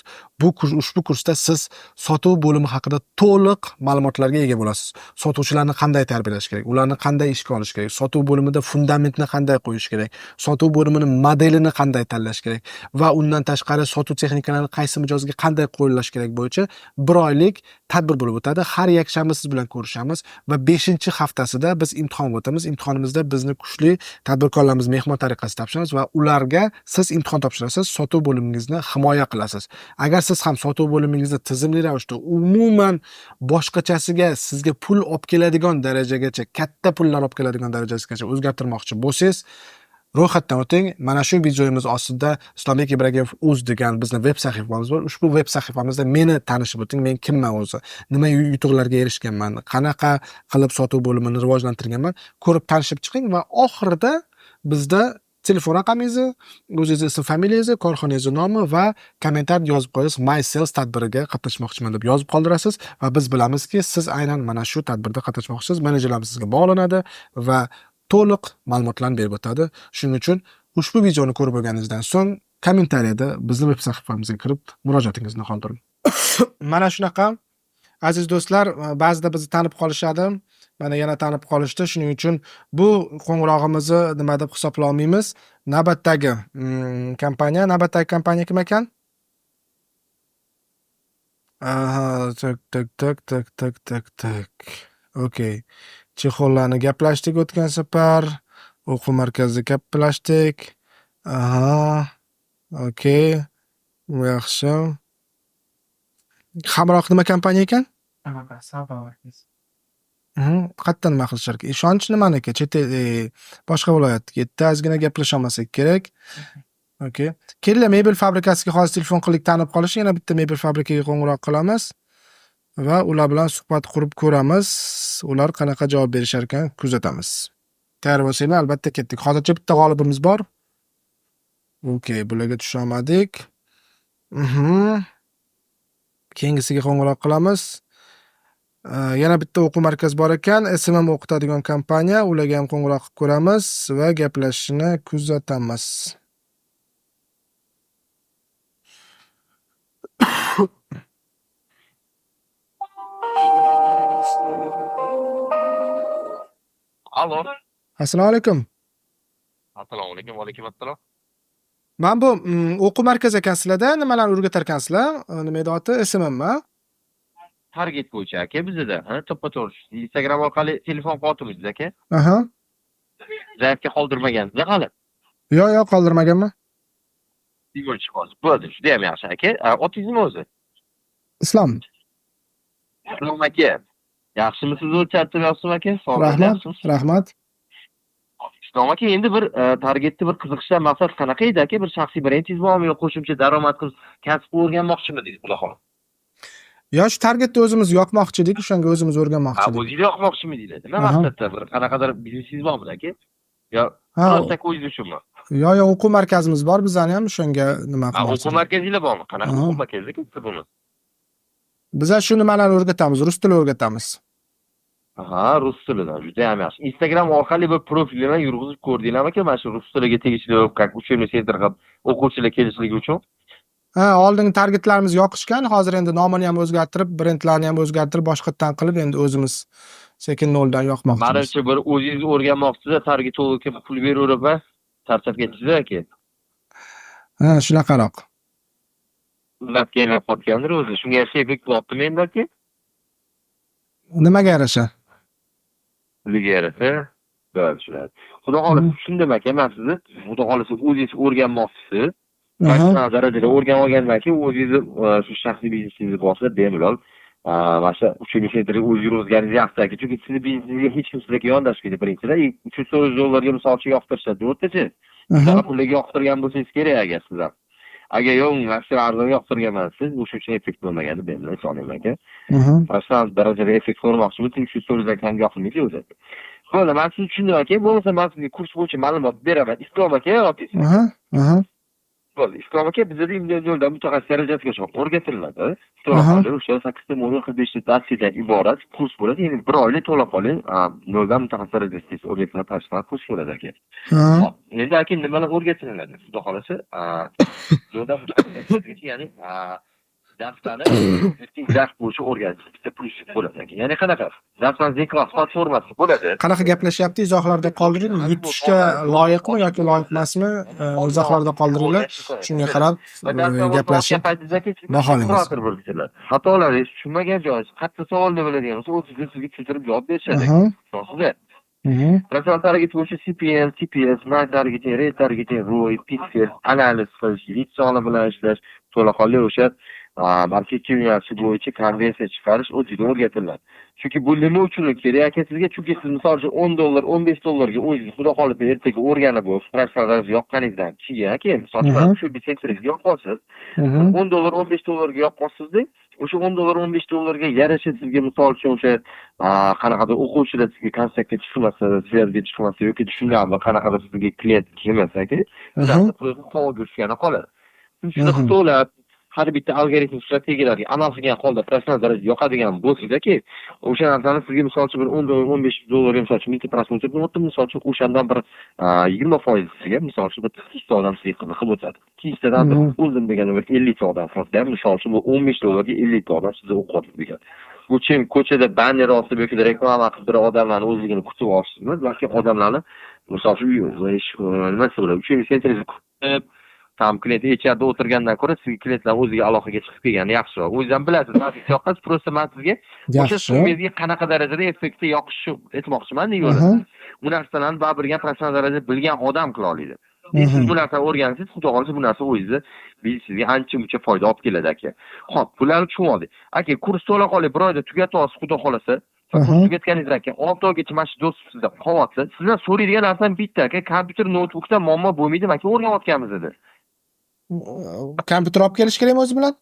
Ushbu kursda siz sotuv bo'limi haqida to'liq ma'lumotlarga ega bo'lasiz. Sotuvchilarni qanday tarbiyalash kerak, ularni qanday ishga olish kerak, sotuv bo'limida fundamentni qanday qo'yish kerak, sotuv bo'limining modelini qanday tanlash kerak va undan tashqari sotuv texnikalarini qaysi mijozga qanday qo'llash kerak bo'yicha 1 oylik tadbir bo'lib o'tadi. Har yakshanba siz bilan ko'rishamiz va 5-haftasida biz imtihon o'tamiz. Imtihonimizda bizni kuchli tadbirkorlarimiz mehmon tariqasida topshiramiz va ularga siz imtihon topshirasiz, sotuv bo'limingizni himoya qilasiz. Agar siz ham sotuv bo'limingizni tizimli ravishda umuman boshqachasiga sizga pul olib keladigan darajagacha, katta pullar olib keladigan darajasigacha o'zgartirmoqchi bo'lsangiz, ro'yxatdan o'ting. Mana shu videomiz ostida Islombek Ibragimov o'z degan bizning veb sahifamiz bor. Ushbu veb sahifamizda meni tanishib o'ting. Men kimman o'zi? Nima yutuqlarga erishganman? Qanaqa qilib sotuv bo'limini rivojlantirganman? Ko'rib tanishib chiqing va oxirida bizda telefon raqamingizni, o'zingizni ism, familiyangizni, korxonangizni nomi va kommentar yozib qo'yasiz. My Sales tadbiriga qatnashmoqchiman deb yozib qoldirasiz va biz bilamizki, siz aynan mana shu tadbirda qatnashmoqchisiz. Menejerlarimiz sizga bog'lanadi va to'liq ma'lumotlarni berib o'tadi. Shuning uchun ushbu videoni ko'rib bo'lganingizdan so'ng kommentariyada bizning veb sahifamizga kirib murojaatingizni qoldiring. Mana shunaqa aziz do'stlar, ba'zida bizni tanib qolishadi. Mana yana tanib qolishdi. Shuning uchun bu qo'ng'irog'imizni nima deb hisoblay olmaymiz. Navbatdagi kompaniya kim ekan? Aha, tak. Okay. Chexollarni gaplashdik o'tgan safar. O'quv markazida gaplashdik. Aha. Okay. Yaxshi. Hamroh nima kompaniya ekan? Qayerdan nima qilishar ekan? Ishonch nimaniki? Chet el, boshqa viloyatga yetdi, ozgina gaplasha olmasak kerak. Okay. Kelinglar, mebel fabrikasiga hozir telefon qilib tanib qolish, yana bitta mebel fabrikaga qo'ng'iroq qilamiz va ular bilan suhbat qurib ko'ramiz. Ular qanaqa javob berishar ekan kuzatamiz. Tayyor bo'lsanglar, albatta ketdik. Hozircha bitta g'olibimiz bor. Okay, bularga tusha olmadik. Keyingisiga qo'ng'iroq qilamiz. Yana bitta o'quv markazi bor ekan, SMM o'qitadigan kompaniya, ularga ham qo'ng'iroq qilib ko'ramiz va gaplashishni kuzatamiz. Allo. Assalomu alaykum. Assalomu alaykum. Va alaykum assalom. Men bu o'quv markazi ekansizlar-da, nimalarni o'rgatar ekansizlar? Nima edi oti? SMMmi? Target bo'yicha aka bizda, to'ppa-to'g'ri. Instagram orqali telefon qotimiz aka. Aha. Zaifga qoldirmagansiz hali. Yo'q, qoldirmaganman. Demoqchi hozir. Bo'ldi, juda ham yaxshi aka. Otingiz nima o'zi? Islom. Islom aka. Yaxshimisiz o'zi charchamayapsizmi aka? Rahmat. Islom aka, endi bir targetni bir qiziqishdan maqsad qanaqa edi aka? Bir shaxsiy brendingiz bormi yo qo'shimcha daromad qilib kasb o'rganmoqchimi deydi Xudoxon. Yo, shu targetni o'zimiz yoqmoqchi edik, o'shanga o'zimiz o'rganmoqchi edik. O'zingiz yoqmoqchimi deydi. Nima maqsadda bir qanaqadir biznesingiz bormi aka? Yo, просто o'zingiz uchunmi? Yo'q, o'quv markazimiz bor, bizani ham o'shanga nima qilmoqchi. O'quv markazingiz bormi? Qanaqa o'quv markazi aka buni? Biz shu nimalarni o'rgatamiz, rus tili o'rgatamiz. Aha, rus tilidan juda ham yaxshi. Instagram orqali bir profilni yurg'izib ko'rdinglarmi aka? Mana shu rus tiliga tegishli как учебный center qilib o'quvchilar kelishligi uchun. Oldingi targetlarimiz yoqishgan, hozir endi nomini ham o'zgartirib, brendlarni ham o'zgartirib, boshqatdan qilib endi o'zimiz sekin noldan yoqmoqchimiz. Menimcha bir o'zingiz o'rganmoqchisiz, target to'lib pul beraverib va charchab ketdingiz aka. Shunaqaroq. Ular kelib qotgandir o'zi. Shunga yarasha effekt bo'lyaptimi endi aka? Nimaga yarasha? Sizga yarasha. Bo'ladi. Xudo xolisa tushundim aka, men sizni xudo xolisa o'zingiz o'rganmoqchisiz. Darajada o'rganib olgandan keyin o'zingiz shu shaxsiy biznesingiz bo'lsa, bemalol mana shu 3 sentrga o'zingiz o'zgaryapti. Chunki sizni biznesga hech kim sizga yondashmaydi birinchidan. 300 dollarga misol uchun yoqtirishadi, o'rtacha. Shunga pulga yoqtirgan bo'lsangiz kerak agar sizlar. Agar yo'q, maksimum arzon yoqtirganman siz, o'sha uchun effekt bo'lmagani belli, so'radim aka. Masalan, darajada effekt ko'rmoqchi bo'lsangiz 300 dollardan kam yoqilmaydi o'zi. Bo'ldi, men sizni tushundim aka. Bo'lmasa men sizga kurs bo'yicha ma'lumot beraman. Islom aka, yo'qsiz. Bo'ldi, Islom aka bizda yo'lda mutaxassis darajasigacha o'rgatiladi. To'laqonli o'sha 8 ta modul 45 ta darsdan iborat kurs bo'ladi. Ya'ni 1 oylik to'laqonli yo'lda mutaxassis darajasigacha o'rgatilgan personal kurs bo'ladi aka. Endi aka nimalar o'rgatiladi? Xudo xolasa, yo'lda mutaxassis ya'ni darslarni dars bo'yicha o'rganish bitta plus bo'ladi aka. Ya'ni qanaqa? Darslar Z-klass platformasi bo'ladi. Qanaqa gaplashyapti, izohlarda qoldiring. Yutishga loyiqmi yoki loyiq emasmi? Izohlarda qoldiringlar. Shunga qarab gaplashib baholaymiz. Xatolaringiz tushunmagan joyingiz, qattiq savolni biladigan bo'lsa, o'zingiz sizga tushuntirib javob berishadi. To'g'rimi? Masalan, target bo'yicha CPM, TPS, night targeting, red targeting, ROI, pixel, analiz qilish, lead soni bilan ishlash, to'laqonli o'sha marketing bo'yicha konversiya chiqarish o'ziga o'rgatiladi. Chunki bu nima uchun kerak aka sizga? Chunki siz misol uchun 10 dollar, 15 dollarga o'zingiz xudo xolasa ertaga o'rganib bo'lib, fraksiyalarni yoqqaningizdan keyin aka, misol uchun shu bisektoringizni yoqqansiz, 10 dollar, 15 dollarga yoqqansizda, o'sha 10 dollar, 15 dollarga yarasha sizga misol uchun o'sha qanaqadir o'quvchilar sizga kontaktga chiqmasa, svязьga chiqmasa yoki tushungan va qanaqadir sizga klient kelmasa aka, sizlarni savol berishgani qoladi. Siz shuni to'lab har bitta algoritm strategiyalarga amal qilgan holda professional darajada yoqadigan bo'lsangiz-ki, o'sha narsani sizga misol uchun bir 10 dollar, 15 dollarga misol uchun bitta prosmotr bo'lyapti, misol uchun o'shandan bir 20% sizga misol uchun bir 100 ta odam sizga qilib o'tadi. 100 tadan o'zim deganda bir 50 ta odam qilsa, misol uchun bu 15 dollarga 50 ta odam sizga o'qiyapti degan. Bu kim ko'chada banner ostida yoki reklama qilib bir odamlarni o'zligini kutib olishsiz, balki odamlarni misol uchun nima bo'ladi, uchinchi sentringizni kutib tam klient ichida o'tirgandan ko'ra sizga klientlar o'ziga aloqaga chiqib kelgani yaxshiroq. O'zingizdan bilasiz, men yoqqansiz, просто men sizga o'sha summangizga qanaqa darajada effektni yoqishni aytmoqchiman yo'lda. Bu narsalarni baribir professional darajada bilgan odam qila oladi. Siz bu narsani o'rgansangiz, xudo xolasa bu narsa o'zingizga sizga ancha-muncha foyda olib keladi aka. Xo'p, bularni tushunib oldik. Aka, kurs to'laqonli bir oyda tugatib olasiz, xudo xolasa. Kurs tugatganingizdan keyin 6 oygacha mana shu do'st sizda qolyapti. Sizdan so'raydigan narsam bitta aka, kompyuter noutbukda muammo bo'lmaydi, aka o'rganayotganmiz edi. Kompyuter olib kelish kerakmi o'zi bilan?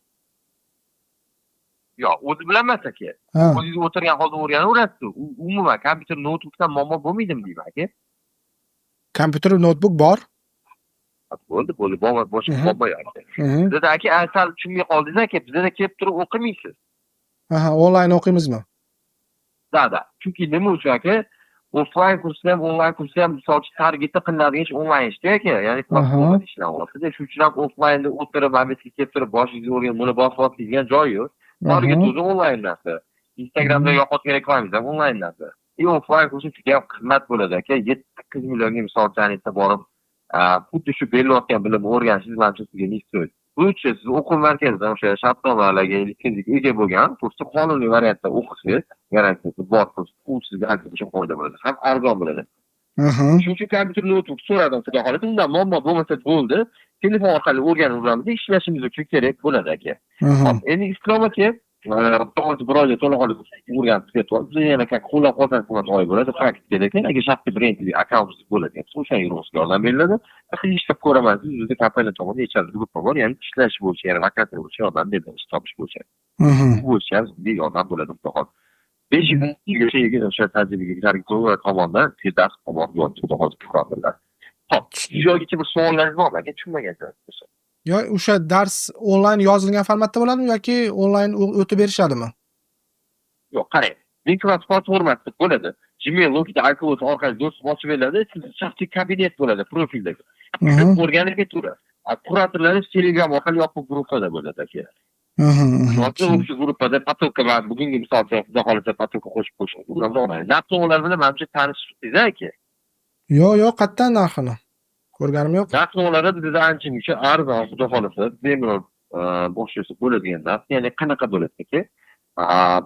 Yo'q, o'zi bilan emas aka. O'zingiz o'tirgan holda o'rganaverasiz. Umuman kompyuter noutbukdan muammo bo'lmaydimi deyman aka. Kompyuter notebook bor. Bo'ldi, boshqa bo'lmayapti. Bizda aka, asal tushunmay qoldingiz aka, bizda kelib turib o'qimaysiz. Onlayn o'qiymizmi? Da. Chunki nima uchun aka? Offline kursda ham, onlayn kursda ham misol uchun targetda qilinadigan ish onlayn ishda aka, ya'ni platformada ishlanadi. Shuning uchun ham offlaynda o'tirib, mamlakatga kelib turib, boshingizni o'rganib, buni bosib degan joyi yo'q. Target o'zi onlayn narsa. Instagramda yoqayotgan reklamangiz ham onlayn narsa. Offlayn kurs juda ham qimmat bo'ladi aka. 7-8 millionga misol uchun borib, xuddi shu berilayotgan bilimni o'rganishingiz menimcha sizga nisbatan. Bu uchun siz o'quv markazidan o'sha shartnomalarga lisenziyaga ega bo'lgan kursni qonuniy variantda o'qisangiz, garantiyasi bor kurs, u sizga ancha foyda bo'ladi. Ham arzon bo'ladi. Shuning uchun kompyuter notebook so'radim, xudo xolasa, undan muammo bo'lmasa bo'ldi. Telefon orqali o'rganib olamiz, ishlashimiz uchun kerak bo'ladi aka. Endi Islom aka, bir oyda to'laqonli o'rganib ketyapmiz. Biz yana qo'llab-quvvatlash oy bo'ladi, praktikada keyin agar shaxsiy brendli akkaunt bo'ladi, o'sha yurishga yordam beriladi. Ishlab ko'raman, bizning kompaniya tomonidan yechiladi grupa bor, ya'ni ishlash bo'yicha, ya'ni vakatsiya bo'yicha yordam beradi, ish topish bo'yicha. Bu bo'yicha bizga yordam bo'ladi, xudo xolasa. 5 yilgacha o'sha tajribaga to'g'ri tomonidan dars olib xudo xolasa ko'radilar. Xo'p, shu joygacha bir savollaringiz bormi aka, tushunmagan joyingiz? Yo, o'sha dars onlayn yozilgan formatda bo'ladimi yoki onlayn o'tib berishadimi? Yo'q, qarang. Microsoft platformasi bo'ladi. Gmail yoki iCloud orqali do'stlik ochib beriladi, siz shaxsiy kabinet bo'ladi profildagi. O'rganib ketaveradi. Kuratorlaringiz Telegram orqali yopiq gruppada bo'ladi aka. Shu gruppada потокka va bugungi misol uchun xudo xolasa потокka qo'shib qo'yishing. Ularni olmaydi. Narxlar bilan menimcha tanishdingiz aka. Yo'q, qayerdan narxini? Ko'rganim yo'q. Narxlari bizda ancha-muncha arzon, xudo xolasa, bemalol boshlasa bo'ladigan narx. Ya'ni qanaqa bo'ladi aka?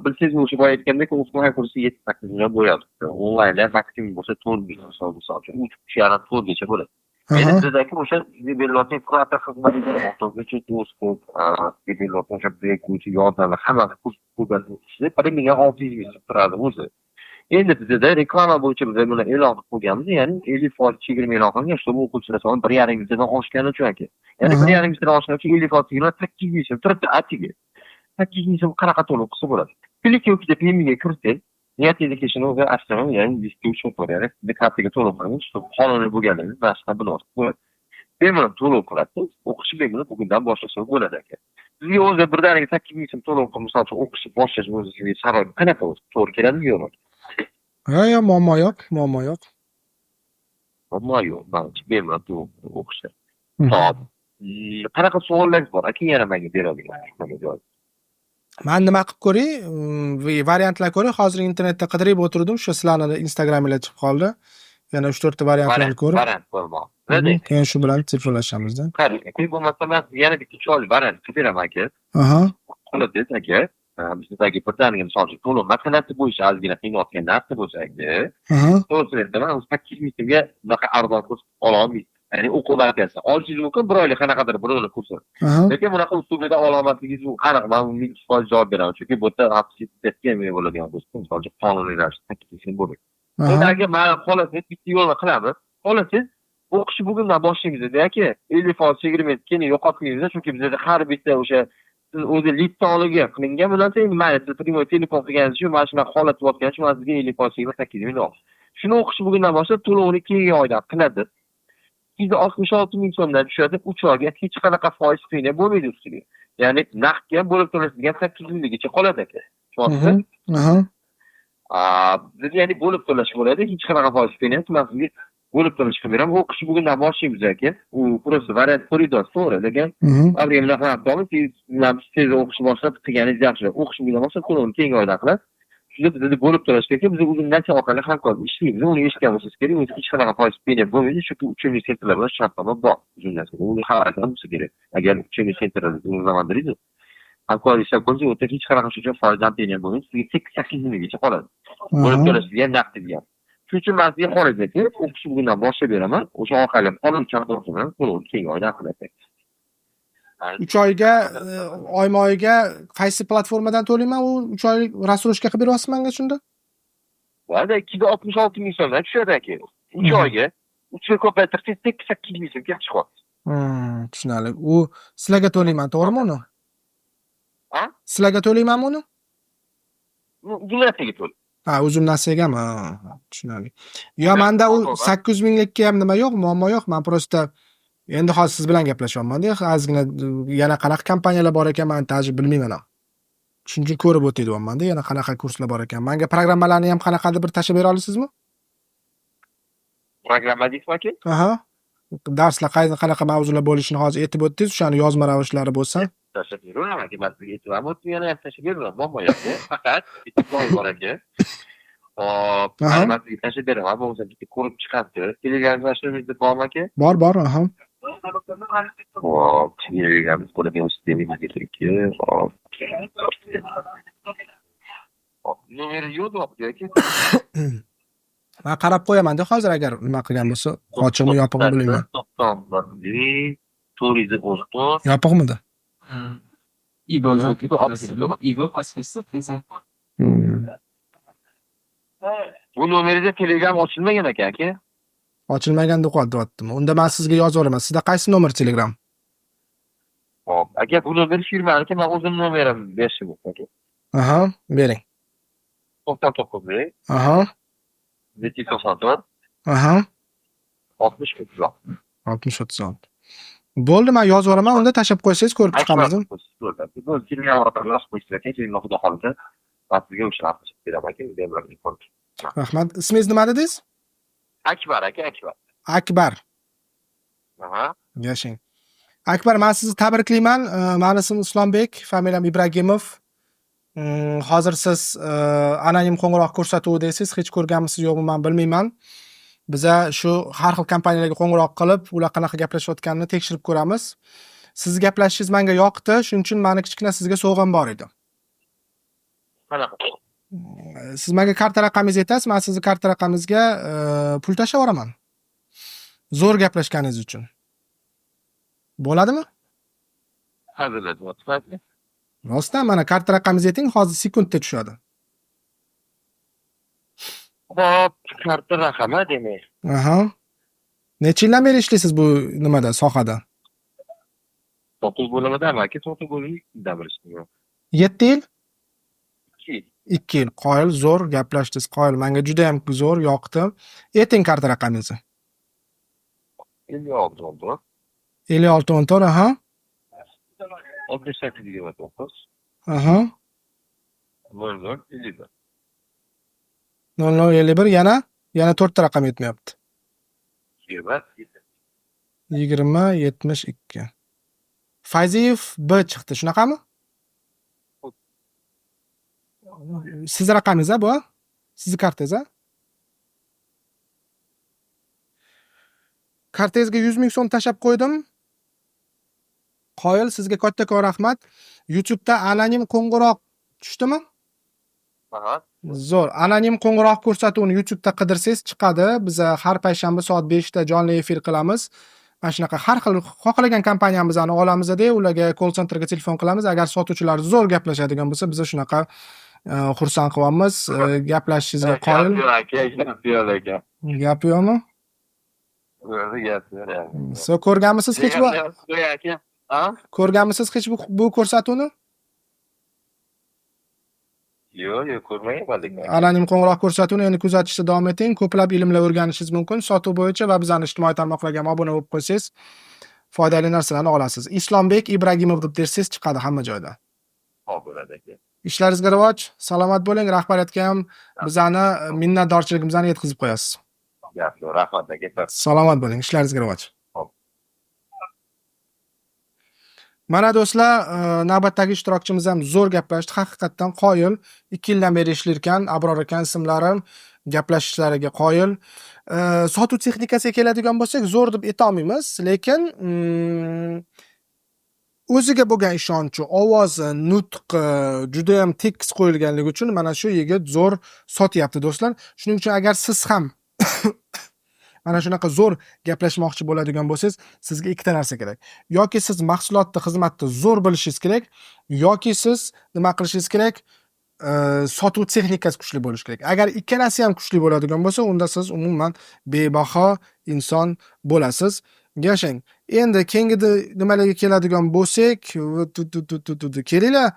Bilsangiz o'sha boya aytgandek, offline kursi 7-8 million bo'ladi. Onlaynda maksimum bo'lsa 4 million misol uchun 3.5 4 gacha bo'ladi. Endi Aha. bizdagi o'sha development kurator xizmati o'qituvchi do'stlik, development o'sha beruvchi yordamlar hammasi ko'rgazishni 1600 ming turadi o'zi. Endi bizda reklama bo'yicha biz buni e'lon qilib qo'yganmiz, ya'ni 50% chegirma e'lon qilingan, чтобы o'quvchilar soni 1,5 mingdan oshgani uchun aka. Ya'ni Aha. 1,5 mingdan oshgani uchun 50% chegirma 800 ming so'm turibdi atiga. 800 ming so'm qanaqa to'lov qilsa bo'ladi? Klikka paymentga kiriting. Niyat edikashini o'zi astronom, ya'ni distribution ko'radi. Biz kartaga to'lov qilamiz, чтобы qonuniy bo'lganligini boshqa bilasiz. Bemalol to'lov qiladi. O'qish bemalol bugundan boshlasa bo'ladi aka. Sizga o'zi birdaniga 8 ming so'm to'lov qilib, misol uchun o'qishni boshlash o'ziga sharoit qanaqa o'zi? To'g'ri keladimi yo'qmi? Yo, muammo yo'q, muammo yo'q. Ammo yo'q, barcha bemalol to'lov o'qishda. Mhm. Hop. Qanaqa savollar bor? Aka yana menga beradigan. Men nima qilib ko'ray, variantlar ko'ray. Hozir internetda qidirib o'tirdim, shu sizlarning Instagramingizga chiqib qoldi. Yana 3-4 ta variantlarni ko'rib, Variant bo'lmoq. keyin shu bilan telefonlashamiz-da. Qani, bo'lmasa men yana bitta chiroyli variant qilib beraman aka. Aha. Qilasiz aka. Bizdagi birdaniga misol uchun to'lov masalasi bo'yicha ozgina qiynayotgan narsa bo'lsa aka, Aha. to'g'risini aytaman, 8 ming so'mga bunaqa arzon ko'rsatib ola olmaysiz. Ya'ni o'quv markazida 600 mumkin, bir oylik qanaqadir birovni kursi. Aha. Lekin bunaqa uslubida alomatligingiz u aniq, men 100% javob beraman. Chunki bu yerda avtoritetga ega bo'ladigan do'stim, misol uchun qonuniy ravishda taklif bo'ladi. Endi Aha. agar men xolasiz bitta yo'lni qilamiz. Xolasiz o'qishni bugundan boshlaymiz aka. 50% chegirma keyin yo'qotmaymiz, chunki bizda har bitta o'sha siz o'zi litsonliga qilingan bilan endi mayli siz primoy telefon qilganingiz uchun mana shunaqa holat bo'layotgani uchun men sizga 50% chegirma 8 ming oldim. Shuni o'qishni bugundan boshlab to'lovini keyingi oyda qiladi. 266 ming so'mdan tushadi, 3 oyga hech qanaqa foiz qiynab bo'lmaydi ustiga. Ya'ni naqdga bo'lib to'lashgan 8 minggacha qoladi aka. Tushundingizmi? Aha. Biz ya'ni bo'lib to'lash bo'ladi, hech qanaqa foiz qiynab men sizga bo'lib to'lash qilib beraman. O'qishni bugundan boshlaymiz aka. U просто variant ko'riysiz, to'g'ri, lekin Abremlar ham siz o'qishni boshlab qilganingiz yaxshi. O'qishni bugundan boshlab to'lovni keyingi oyda qilib, shunda bizda bo'lib to'lash kerak. Biz uzungacha orqali hamkorlik ishlaymiz. Uni eshitgan bo'lsangiz kerak, o'zi hech qanaqa foiz qiynab bo'lmaydi, chunki uchinchi sentrlar bilan shartnoma bor. Uzungacha uni xabardan bo'lsa kerak. Agar uchinchi sentrlarni zamonlaringiz hamkorlik ishlab bo'lsa, o'ta hech qanaqa shu foizdan qiynab bo'lmaydi. Sizga 8 minggacha qoladi. Bo'lib to'lashga ham naqdga. Shuning uchun men sizga xorijda o'qishni bugundan boshlab beraman. O'sha orqali qonun chaqiriq bilan to'lovni keyingi oyda qilaman. 3 oyga, oyma-oyga qaysi platformadan to'layman? U 3 oylik rassroshka qilib beryapsiz menga shunda? Vada 266 ming so'mdan tushadi aka. 3 oyga 3 ga ko'paytirsangiz 8 ming so'mga chiqadi. Tushunarli. U sizlarga to'layman, to'g'rimi uni? Ha? Sizlarga to'laymanmi uni? Jumlasiga to'l. Ha, o'zim narsagami? Tushunarli. Yo, menda u 800 minglikka ham nima yo'q, muammo yo'q. Men prosta endi hozir siz bilan gaplashyapman-da, ozgina yana qanaqa kompaniyalar bor ekan, men tajib bilmayman ham. Shuning uchun ko'rib o'tayapman-da, yana qanaqa kurslar bor ekan. Menga programmalarni ham qanaqadir bir tashlab bera olasizmi? Programma deysizmi aka? Aha. Darslar qanaqa mavzular bo'lishini hozir aytib o'tdingiz, o'shani yozma ravshlari bo'lsa. Tashlab beraman aka, men sizga aytib o'tdim, yana ham tashlab beraman, muammo yo'q. Faqat bitta joy bor aka. Hop, men sizga tashlab beraman, bo'lmasa bitta ko'rib chiqasiz. Telegramda bormi aka? Bor, aha. Hop, Telegramda qo'ygan sistemimiz kerak. Hop. Hop, nomeri yo'qmi aka? Men qarab qo'yaman-da hozir agar nima qilgan bo'lsa, ochiqmi yopig'mi bilmayman. Yopiqmidi? Bu nomeringizda Telegram ochilmagan ekan aka. Ochilmagan deb qo'yaptimi? Unda men sizga yozib olaman. Sizda qaysi nomer Telegram? Hop, aka bu nomer firmaniki, men o'zim nomerimni berishim mumkin aka. Aha, bering. 99. Aha. 294. Aha. 60 36. 60-36. Bo'ldi, men yozib olaman. Unda tashab qo'ysangiz ko'rib chiqamiz. Bu Telegram orqali yozib qo'ysangiz aka, keyin xudo xolisa, men sizga o'shalarni qilib beraman aka, bemalol ko'rib. Rahmat. Ismingiz nima dedingiz? Akbar aka, Akbar. Akbar. Aha. Yashang. Akbar, men sizni tabriklayman. Meni ismim Islombek, familiyam Ibragimov. Hozir siz anonim qo'ng'iroq ko'rsatuvdasiz, hech ko'rganmisiz yo'qmi men bilmayman. Biza shu har xil kompaniyalarga qo'ng'iroq qilib, ular qanaqa gaplashayotganini tekshirib ko'ramiz. Siz gaplashishingiz menga yoqdi, shuning uchun meni kichkina sizga sovg'am bor edi. Qanaqa? Siz menga karta raqamingizni aytasiz, men sizni karta raqamingizga pul tashlayveraman. Zo'r gaplashganingiz uchun. Bo'ladimi? Hazırladım. Rostdan mana karta raqamingizni ayting, hozir sekundda tushadi. Hop, kartı rakama demek. Aha. Necha yildan beri ishlaysiz bu nimada, sohada? 9 bölümde ama ki 9 bölümü de bilishim. 7 yil? 2. 2 yil. Qoyil, zo'r gaplashdingiz. Qoyil, menga juda ham zo'r yoqdi. Ayting karta raqamingizni. 56 oldu. 56 14, aha. 68 29. Aha. 00 54. 0051 yana 4 ta raqam yetmayapti. 20 72. Fayziyev B chiqdi, shunaqami? Siz raqamingiz bu? Sizning kartangiz a? Kartangizga 100 ming so'm tashab qo'ydim. Qoyil, sizga kattakon rahmat. YouTube'da anonim qo'ng'iroq tushdimi? Aha. Zo'r. Anonim qo'ng'iroq ko'rsatuvini YouTube'da qidirsangiz chiqadi. Biz har payshanba soat 5 da jonli efir qilamiz. Mana shunaqa har xil xohlagan kompaniyamizni olamiz-da, ularga call centerga telefon qilamiz. Agar sotuvchilar zo'r gaplashadigan bo'lsa, biz shunaqa xursand qilyapmiz. Gaplashishingizga qoyil. Gap yo'qmi? Siz ko'rganmisiz hech bu? Ko'rganmisiz hech bu ko'rsatuvni? Yo'q, ko'rmagandik. Anonim qo'ng'iroq ko'rsatuvini endi kuzatishda davom eting. Ko'plab ilmlar o'rganishingiz mumkin. Sotuv bo'yicha va bizning ijtimoiy tarmoqlarga ham obuna bo'lib qo'ysangiz, foydali narsalarni olasiz. Islombek Ibragimov deb tersangiz chiqadi hamma joyda. Hop, bo'ladi aka. Ishlaringizga rivoj, salomat bo'ling. Rahbariyatga ham bizani minnatdorchiligimizni yetkazib qo'yasiz. Gap yo'q, rahmat aka. Salomat bo'ling. Ishlaringizga rivoj. Hop. Mana do'stlar, navbatdagi ishtirokchimiz ham zo'r gaplashdi. Haqiqatdan qoyil. 2 yildan beri ishlar ekan, Abror ekan ismlari, gaplashishlariga qoyil. Sotuv texnikasiga keladigan bo'lsak, zo'r deb aytolmaymiz, lekin o'ziga bo'lgan ishonchi, ovozi, nutqi juda ham tekis qo'yilganligi uchun mana shu yigit zo'r sotyapti do'stlar. Shuning uchun agar siz ham mana shunaqa zo'r gaplashmoqchi bo'ladigan bo'lsangiz, sizga ikkita narsa kerak. Yoki siz mahsulotni, xizmatni zo'r bilishingiz kerak, yoki siz nima qilishingiz kerak? Sotuv texnikasi kuchli bo'lishi kerak. Agar ikkalasi ham kuchli bo'ladigan bo'lsa, unda siz umuman bebaho inson bo'lasiz. Yashang. Endi keyingi nimalarga keladigan bo'lsak, kelinglar,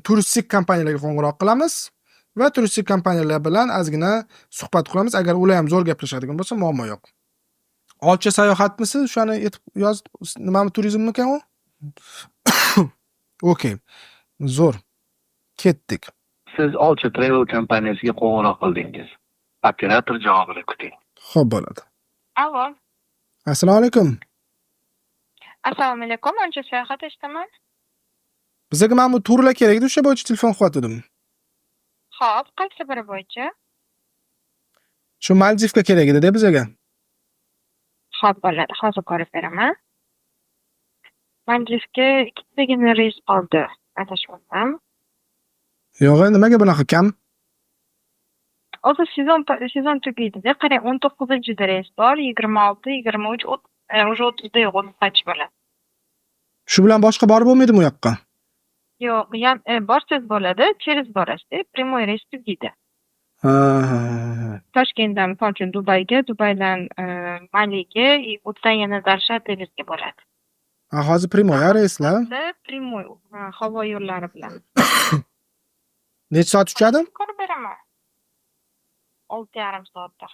turistik kompaniyalarga qo'ng'iroq qilamiz va turistik kompaniyalar bilan ozgina suhbat quramiz. Agar ular ham zo'r gaplashadigan bo'lsa, muammo yo'q. Olcha sayohatmisiz? Shuni yozib, nimami turizmmikan u? Okay. Zo'r. Ketdik. Siz Olcha Travel kompaniyasiga qo'ng'iroq qildingiz. Operator javobini kuting. Xo'p bo'ladi. Allo. Assalomu alaykum. Assalomu alaykum. Olcha sayohat eshitaman. Bizga mana bu turlar kerak edi, o'sha bo'yicha telefon qilyotgandim. Xo'p, qaysi biri bo'yicha? Shu Maldivga kerak edi-da bizga. Xo'p, bo'ladi. Hozir ko'rib beraman. Maldivga ikkitagina reys qoldi. Adashmasam. Yo'q, nimaga bunaqa kam? Hozir sezon tugaydi-da. Qarang, 19-da reys bor, 26, 23, уже 30da yo'q, 30 bo'ladi. Shu bilan boshqa borib bo'lmaydimi u yoqqa? Yo'q, borsangiz bo'ladi, через borasiz, primoy reys tugaydi. Toshkentdan, misol uchun Dubayga, Dubaydan Maliga, o'tdan yana Darshat Devizga boradi. Hozir primoy reyslar. Primoy havo yo'llari bilan. Necha soat uchadi? Ko'rib beraman. 6,5 soatda.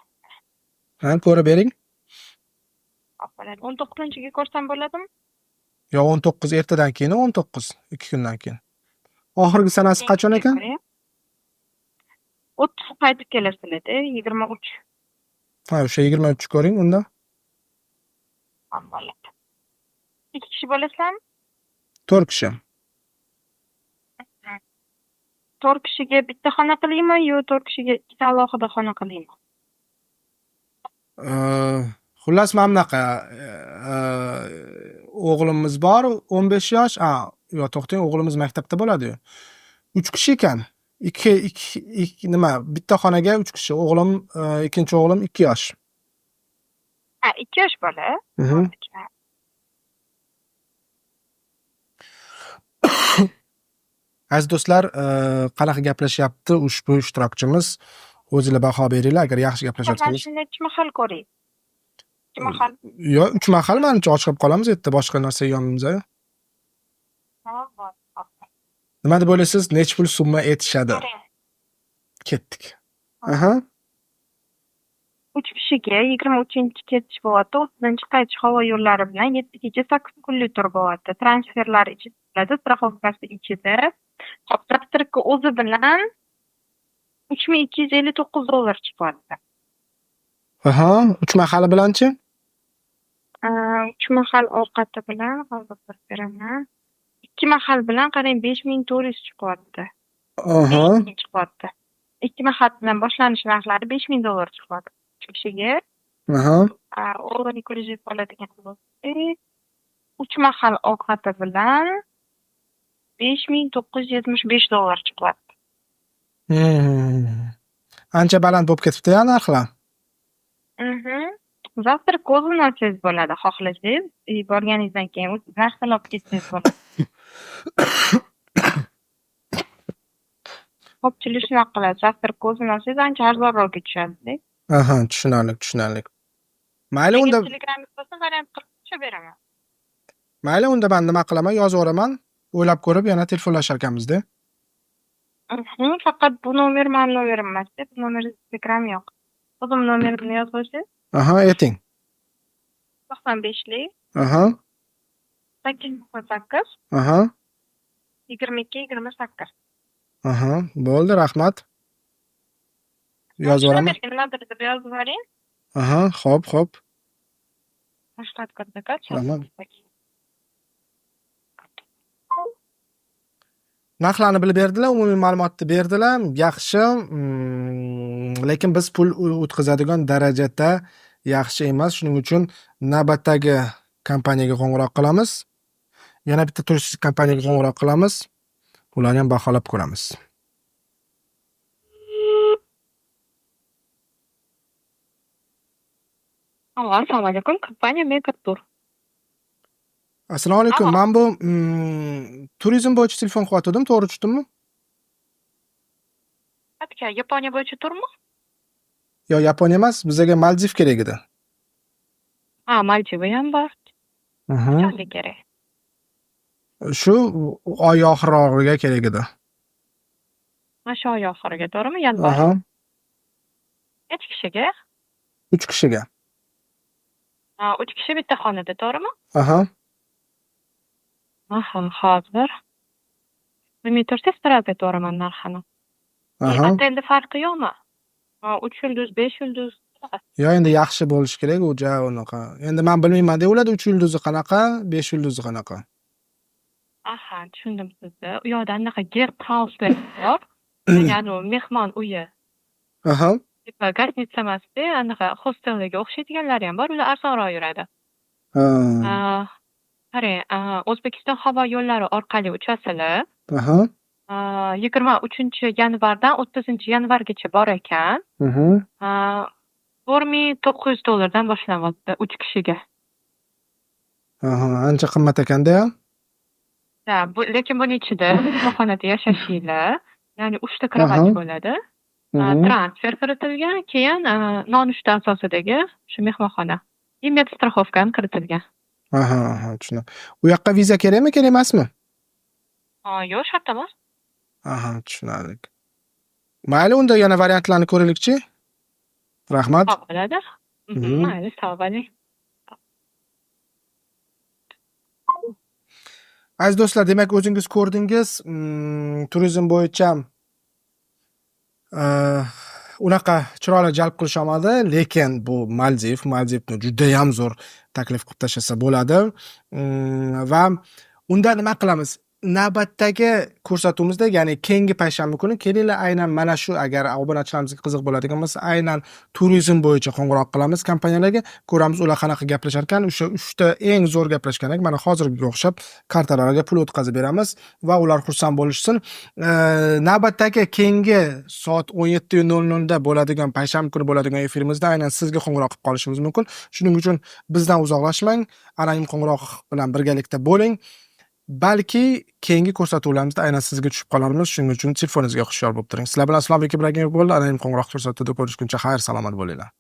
Ha, ko'rib bering. 19-ga ko'rsam bo'ladimi? Yo, 19 ertadan keyin, 19 2 kundan keyin. Oxirgi sanasi qachon ekan? 30 qaytib kelasizlar-da, 23. Ha, o'sha 23 ko'ring unda. Bo'ladi. 2 kishi bo'lasizlarmi? 4 kishi. 4 kishiga bitta xona qilaymi yo 4 kishiga ikkita alohida xona qilaymi? Xullas mana bunaqa o'g'limiz bor, 15 yosh. Yo, to'xtang, o'g'limiz maktabda bo'ladi-yu. 3 kishi ekan. 2 nima, bitta xonaga 3 kishi. O'g'lim, ikkinchi o'g'lim 2 yosh. 2 yosh bola. Mhm. Aziz do'stlar, qanaqa gaplashyapti ushbu ishtirokchimiz? O'zinglar baho beringlar, agar yaxshi gaplashayotsa bo'lsa. Shuni 2 mahal ko'ring. 2 mahal. Yo, 3 mahal menimcha ochiq qolib qolamiz, yerda boshqa narsa yeyolmaymiz-a. Nima deb o'ylaysiz? Necha pul summa etishadi? Ketdik. Aha. 3 kishiga 23-chi ketish bo'lyapti, 30-chi qaytish havo yo'llari bilan 7 kecha 8 kunlik tur bo'lyapti. Transferlar ichida, страховкасы ichida. Hop, завтракка o'zi bilan $3259 chiqyapti. Aha, 3 mahali bilanchi? 3 mahal ovqati bilan hozir beraman. 2 mahal bilan qarang 5400 chiqyapti. Aha. Chiqyapti. 2 mahal bilan boshlanish narxlari $5000 chiqyapti. Kishiga Aha. o'g'lini ko'rib oladigan bo'lsa, 3 mahal ovqati bilan $5975 chiqyapti. Ancha baland bo'lib ketibdi-ya narxlar. Завтрак o'zini olsangiz bo'ladi, xohlasangiz. Borganingizdan keyin narsalar olib ketsangiz bo'ladi. Ko'pchilik shunaqa qiladi. Завтрак o'zini olsangiz ancha arzonroqga tushadi. Aha, tushunarli. Mayli unda, Telegramga bo'lsa variant qilib tushib beraman. mayli unda men nima qilaman? Yozaveраman. O'ylab ko'rib yana telefonlashar ekanmiz-da. Faqat bu nomer mening nomerim emas. Bu nomerda Telegram yo'q. O'zim nomerimni yozib qo'ysangiz, Aha, ayting. 95lik Aha. 898 Aha. 2228. Aha, bo'ldi, rahmat. Yozaveраman. Nimadir deb yozib yuboring. Aha, xo'p. Raskladka. Tamam. Narxlarni bilib berdilar, umumiy ma'lumotni berdilar. Yaxshi, lekin biz pul o'tkazadigan darajada yaxshi emas. Shuning uchun navbatdagi kompaniyaga qo'ng'iroq qilamiz. Yana bitta turistik kompaniyaga qo'ng'iroq qilamiz. Ularni ham baholab ko'ramiz. Assalomu alaykum. Kompaniya Megatur. Assalomu alaykum. Men bu turizm bo'yicha telefon qilyotgandim, to'g'ri tushdimmi? Aka, Yaponiya bo'yicha turmi? Yo, Yaponiya emas, bizga Maldiv kerak edi. Maldiv ham bor. Aha. Qanday kerak? Shu oy oxirlariga kerak edi. Shu oy oxiriga, to'g'rimi? Yanvar. Aha. Necha kishiga? 3 kishiga. 3 kishi bitta xonada, to'g'rimi? Aha. Hozir. Bilmay tursiz so'rab aytaman narxini. Aha. Endi farqi yo'qmi? 3 yulduz, 5 yulduz. Yo, endi yaxshi bo'lishi kerak, u unaqa. Endi men bilmayman-da, ularda 3 yulduzi qanaqa, 5 yulduzi qanaqa. Tushundim sizni. U yoqda anaqa guest house bor. Ya'ni mehmon uyi. Aha. Gastnitsa emas-da, anaqa hostellarga o'xshaydiganlari ham bor, ular arzonroq yuradi. Qarang, O'zbekiston havo yo'llari orqali uchasizlar. Aha. 23-yanvardan 30-yanvargacha bor ekan. $4900 boshlanyapti 3 kishiga. Aha, ancha qimmat ekanda-ya. Lekin buning ichida mehmonxonada yashashinglar, ya'ni 3 ta krovat bo'ladi. Transfer kiritilgan, keyin nonushta asosidagi shu mehmonxona. И medstraxovka ham kiritilgan. Aha, tushundim. U yoqqa viza kerakmi, kerak emasmi? Yo'q, shart emas. Aha, tushunarli. Mayli, unda yana variantlarni ko'raylikchi. Rahmat. Xo'p, bo'ladi. Mayli, sog' bo'ling. Aziz do'stlar, demak o'zingiz ko'rdingiz, turizm bo'yicha unaqa chiroyli jalb qilish olmadi, lekin bu Maldivni juda ham zo'r taklif qilib tashlasa bo'ladi. Va unda nima qilamiz? navbatdagi ko'rsatuvimizda, ya'ni keyingi payshanba kuni kelinglar, aynan mana shu, agar obunachilarimizga qiziq bo'ladigan bo'lsa, aynan turizm bo'yicha qo'ng'iroq qilamiz kompaniyalarga, ko'ramiz ular qanaqa gaplashar ekan. O'sha 3 ta eng zo'r gaplashgan mana hozirgiga o'xshab kartalarga pul o'tkazib beramiz va ular xursand bo'lishsin. Navbatdagi keyingi soat 17:00 da bo'ladigan, payshanba kuni bo'ladigan efirimizda aynan sizga qo'ng'iroq qilib qolishimiz mumkin. Shuning uchun bizdan uzoqlashmang, anonim qo'ng'iroq bilan birgalikda bo'ling. Balki keyingi ko'rsatuvlarimizda aynan sizga tushib qolarmiz. Shuning uchun telefoningizga hushyor bo'lib turing. Sizlar bilan Islom Bekibir bo'ldi. Anonim qo'ng'iroq ko'rsatuvida ko'rishguncha xayr, salomat bo'linglar.